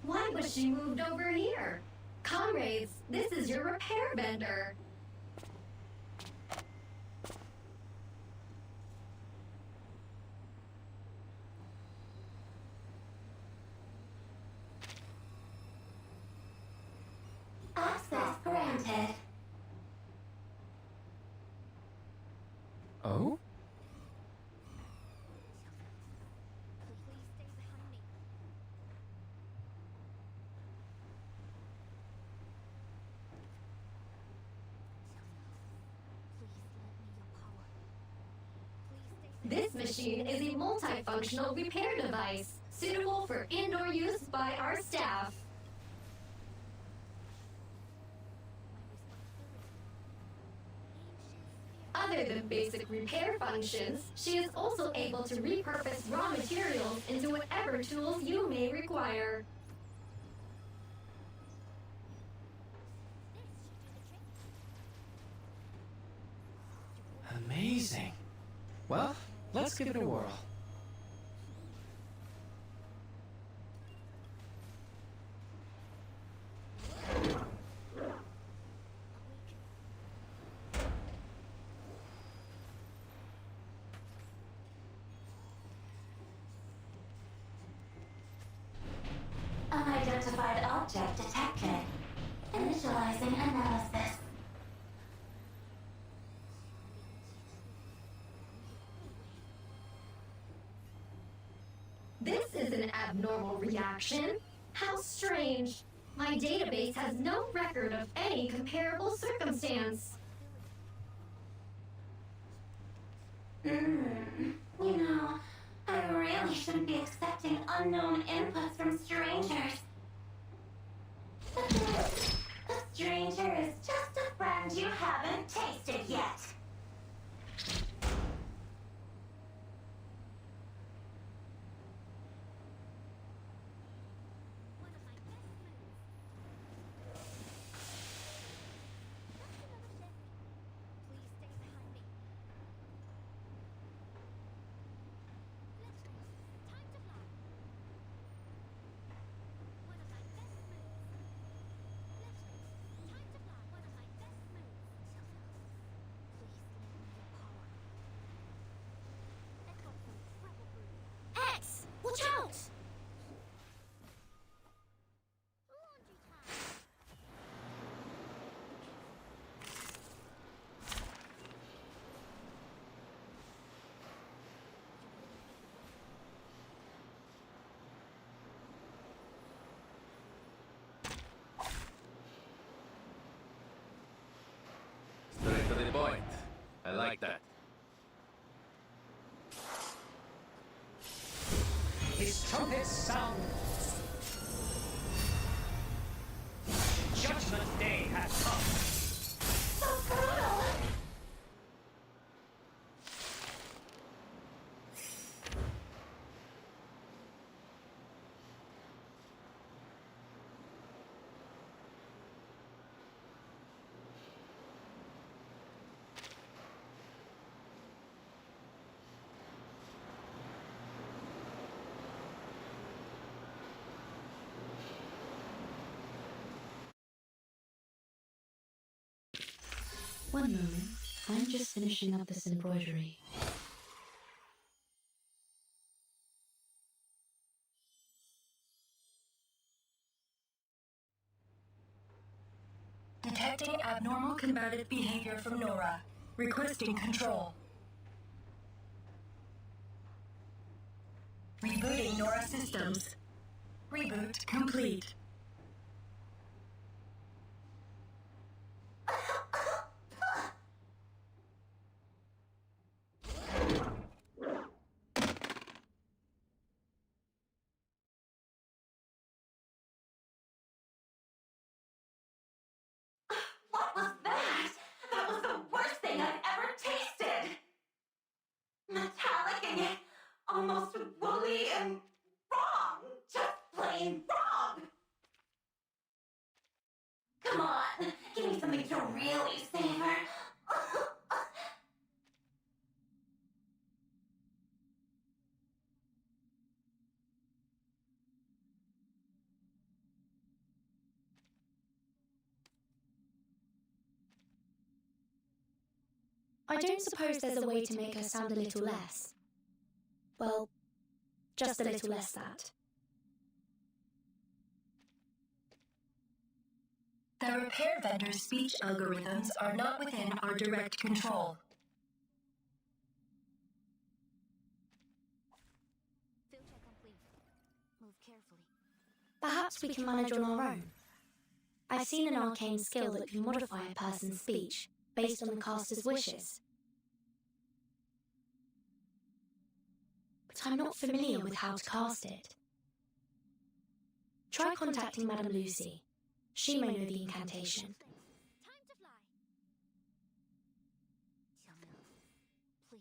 Why was she moved over here? Comrades, this is your repair vendor. Access granted. Oh? This machine is a multifunctional repair device, suitable for indoor use by our staff. Other than basic repair functions, she is also able to repurpose raw materials into whatever tools you may require. Amazing. Well, let's give it a whirl. Unidentified object detected. Initializing analysis. This is an abnormal reaction. How strange. My database has no record of any comparable circumstance. You know, I really shouldn't be accepting unknown inputs from strangers. A stranger is just a friend you haven't tasted yet. Watch out! Straight to the point. I like that. His trumpets sound. Judgment Day has come. So brutal! One moment. I'm just finishing up this embroidery. Detecting abnormal combative behavior from Nora. Requesting control. Rebooting Nora systems. Reboot complete. What was that? That was the worst thing I've ever tasted! Metallic and yet almost woolly and wrong! Just plain wrong! Come on, give me something to really savor. I don't suppose there's a way to make her sound a little less. Well, just a little less that. The repair vendor's speech algorithms are not within our direct control. Filter complete. Move carefully. Perhaps we can manage on our own. I've seen an arcane skill that can modify a person's speech based on the caster's wishes. But I'm not familiar with how to cast it. Try contacting Madame Lucy. She may know the incantation.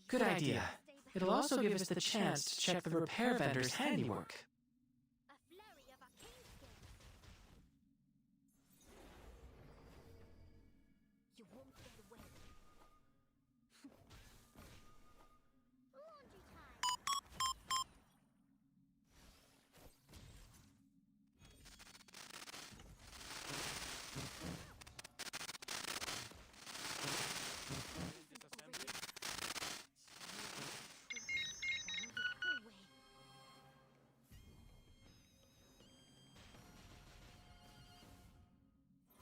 Good idea. It'll also give us the chance to check the repair vendor's handiwork. You won't get away. Laundry time.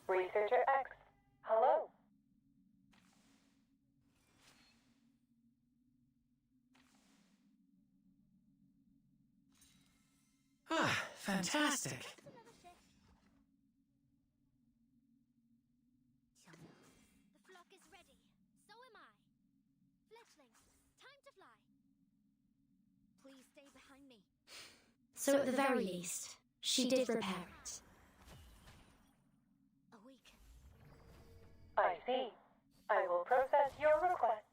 Researcher X, hello. Ah, fantastic. The flock is ready. So am I. Fletchlings, time to fly. Please stay behind me. So at the very least, she did repair it. Awake. I see. I will process your request.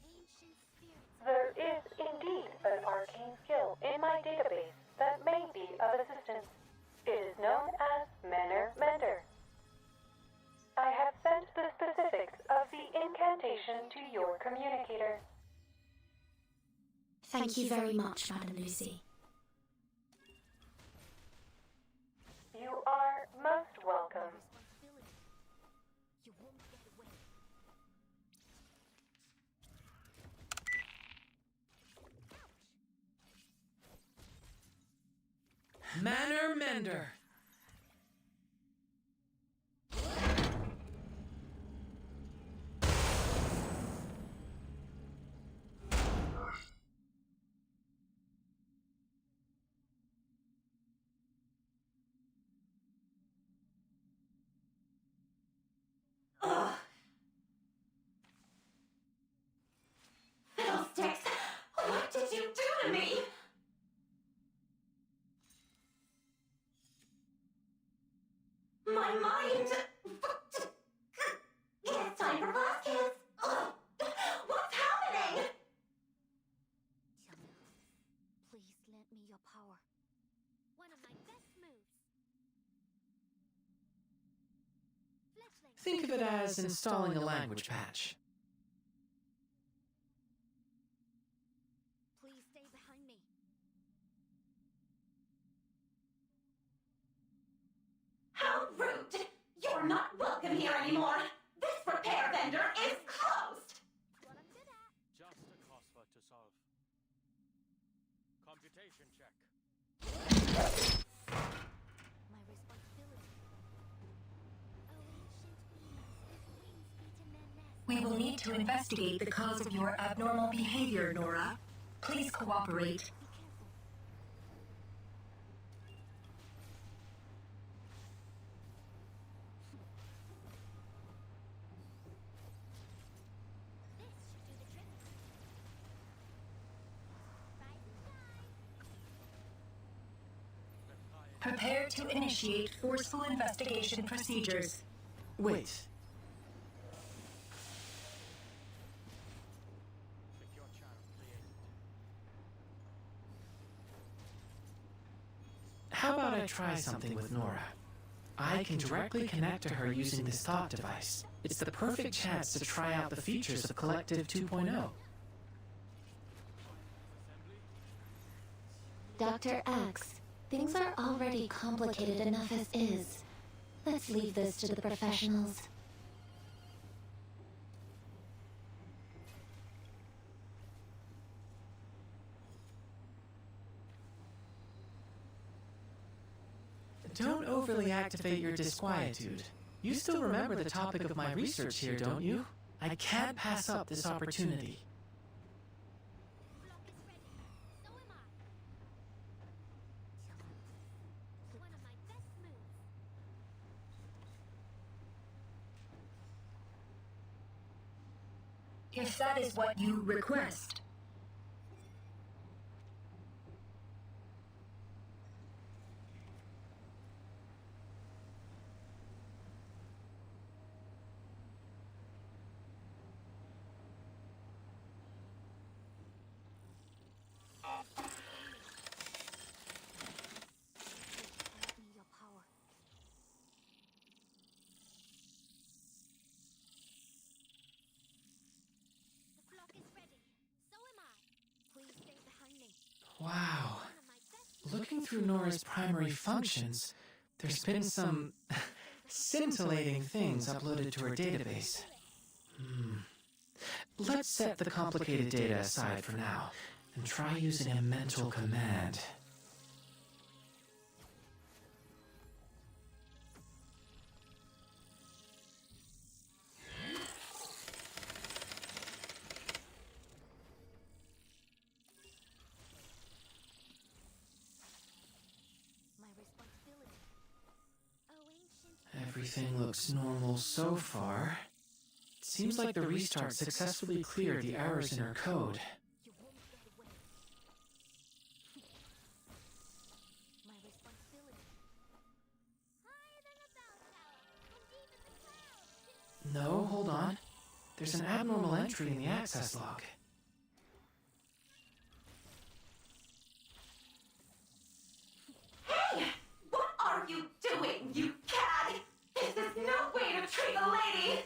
Ancient spirits. There is indeed an arcane skill in my database that may be of assistance. It is known as Manner Mender. I have sent the specifics of the incantation to your communicator. Thank you very much, Madame Lucy. You are most welcome. Responsibility. You won't get away. Manner Mender. Fiddlesticks! What did you do to me? My mind! It's time for class, kids! Ugh. What's happening? Please lend me your power. One of my best moves. Fletchling. Think of it as installing a language patch. Please stay behind me. How rude! You're not welcome here anymore! This repair vendor is closed! What I'm good at. Just a crossword to solve. Computation check. My responsibility. Oh, ancient wings beaten their nest. We will need to investigate the cause of your abnormal behavior, Nora. Please cooperate. Prepare to initiate forceful investigation procedures. Wait. How about I try something with Nora? I can directly connect to her using this thought device. It's the perfect chance to try out the features of Collective 2.0. Dr. X, things are already complicated enough as is. Let's leave this to the professionals. Don't overly activate your disquietude. You still remember the topic of my research here, don't you? I can't pass up this opportunity. One of my best moves. If that is what you request. Lend me your power. The flock is ready. So am I. Please stay behind me. Wow. Looking through Nora's primary functions, there's been some scintillating things uploaded to her database. Let's set the complicated data aside for now and try using a mental command. My responsibility. Oh, ancient. Everything looks normal so far. It seems like the restart successfully cleared the errors in her code. You won't get away. My responsibility. Higher than a bell tower, and deep in the clouds. No, hold on. There's an abnormal entry in the access log. Hey! What are you doing, you cad? This is no way to treat a lady!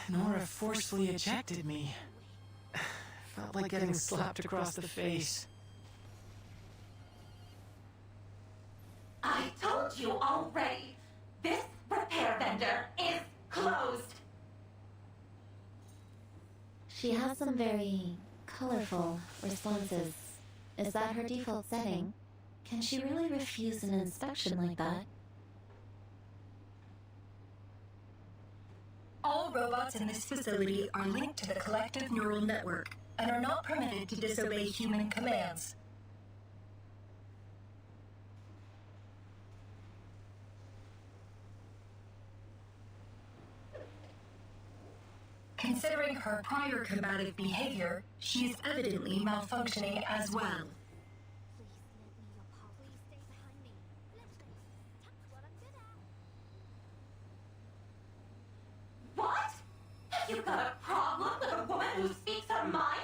Nora forcefully ejected me. Felt like getting slapped across the face. I told you already. This repair vendor is closed. She has some very colorful responses. Is that her default setting? Can she really refuse an inspection like that? All robots in this facility are linked to the collective neural network and are not permitted to disobey human commands. Considering her prior combative behavior, she is evidently malfunctioning as well. What? Have you got a problem with a woman who speaks her mind?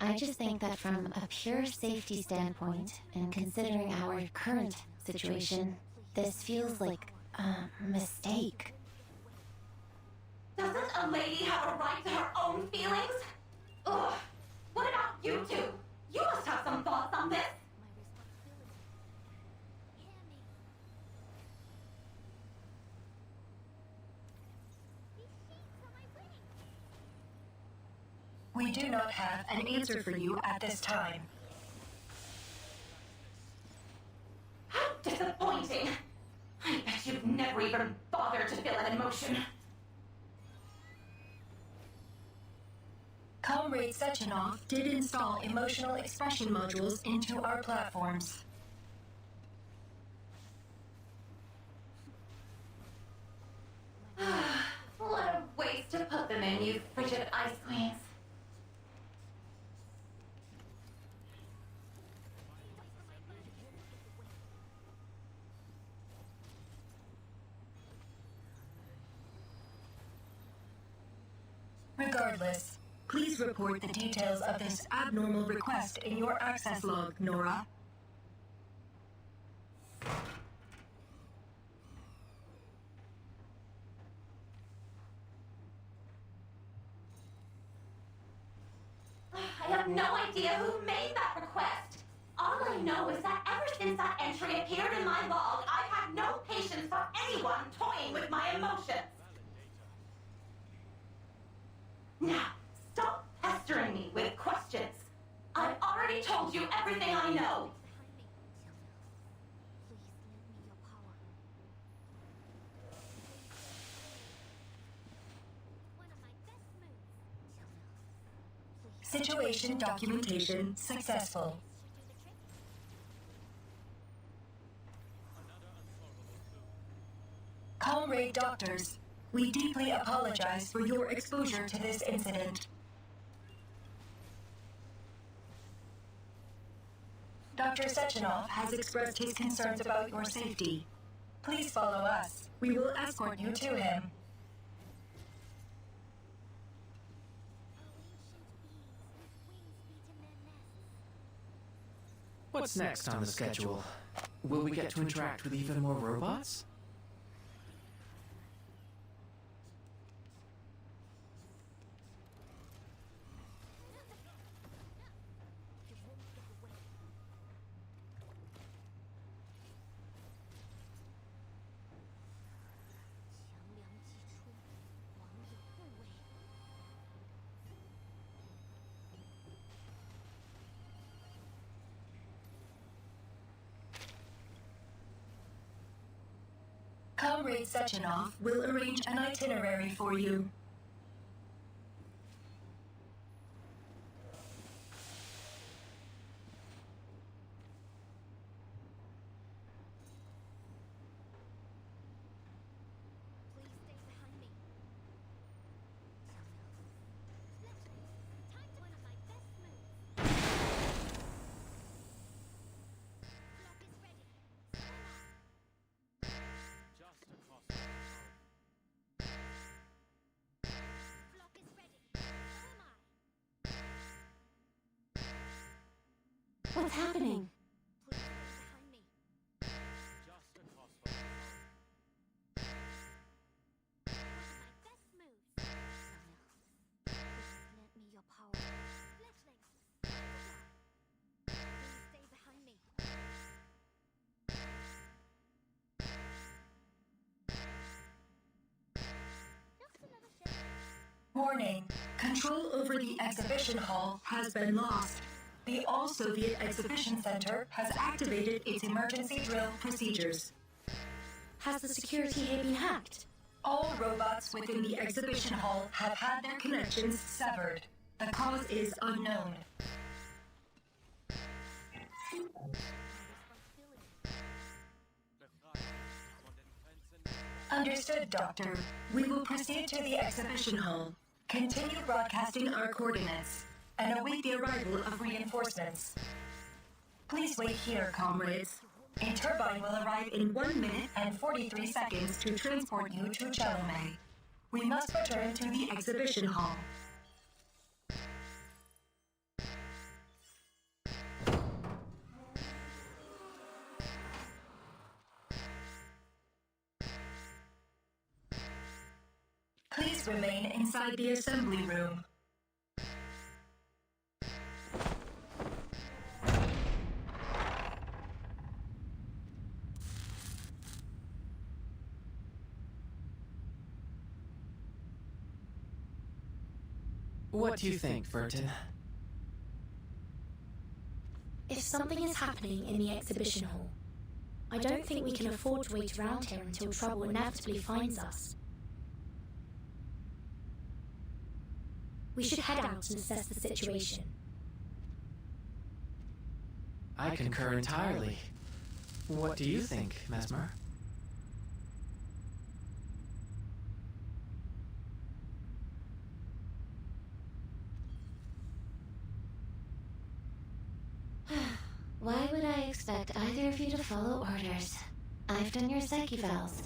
I just think that from a pure safety standpoint, and considering our current situation, this feels like a mistake. Doesn't a lady have a right to her own feelings? Ugh. What about you two? You must have some thoughts on this. We do not have an answer for you at this time. How disappointing! I bet you've never even bothered to feel an emotion. Comrade Sechenov did install emotional expression modules into our platforms. What a waste to put them in, you frigid ice queens. Regardless, please report the details of this abnormal request in your access log, Nora. I have no idea who made that request. All I know is that ever since that entry appeared in my log, I've had no patience for anyone toying with my emotions. Now, stop pestering me with questions. I've already told you everything I know. Situation documentation successful. Comrade Doctors, we deeply apologize for your exposure to this incident. Dr. Sechenov has expressed his concerns about your safety. Please follow us. We will escort you to him. What's next on the schedule? Will we get to interact with even more robots? Comrade Sechenov will arrange an itinerary for you. What's happening? Warning. Control over the exhibition hall has been lost. The All-Soviet Exhibition Center has activated its emergency drill procedures. Has the security here been hacked? All robots within the exhibition hall have had their connections severed. The cause is unknown. Understood, Doctor. We will proceed to the exhibition hall, continue broadcasting our coordinates, and await the arrival of reinforcements. Please wait here, comrades. A turbine will arrive in 1 minute and 43 seconds to transport you to Chelomey. We must return to the exhibition hall. Please remain inside the assembly room. What do you think, Vertin? If something is happening in the exhibition hall, I don't think we can afford to wait around here until trouble inevitably finds us. We should head out and assess the situation. I concur entirely. What do you think, Mesmer? Why would I expect either of you to follow orders? I've done your psyche vals.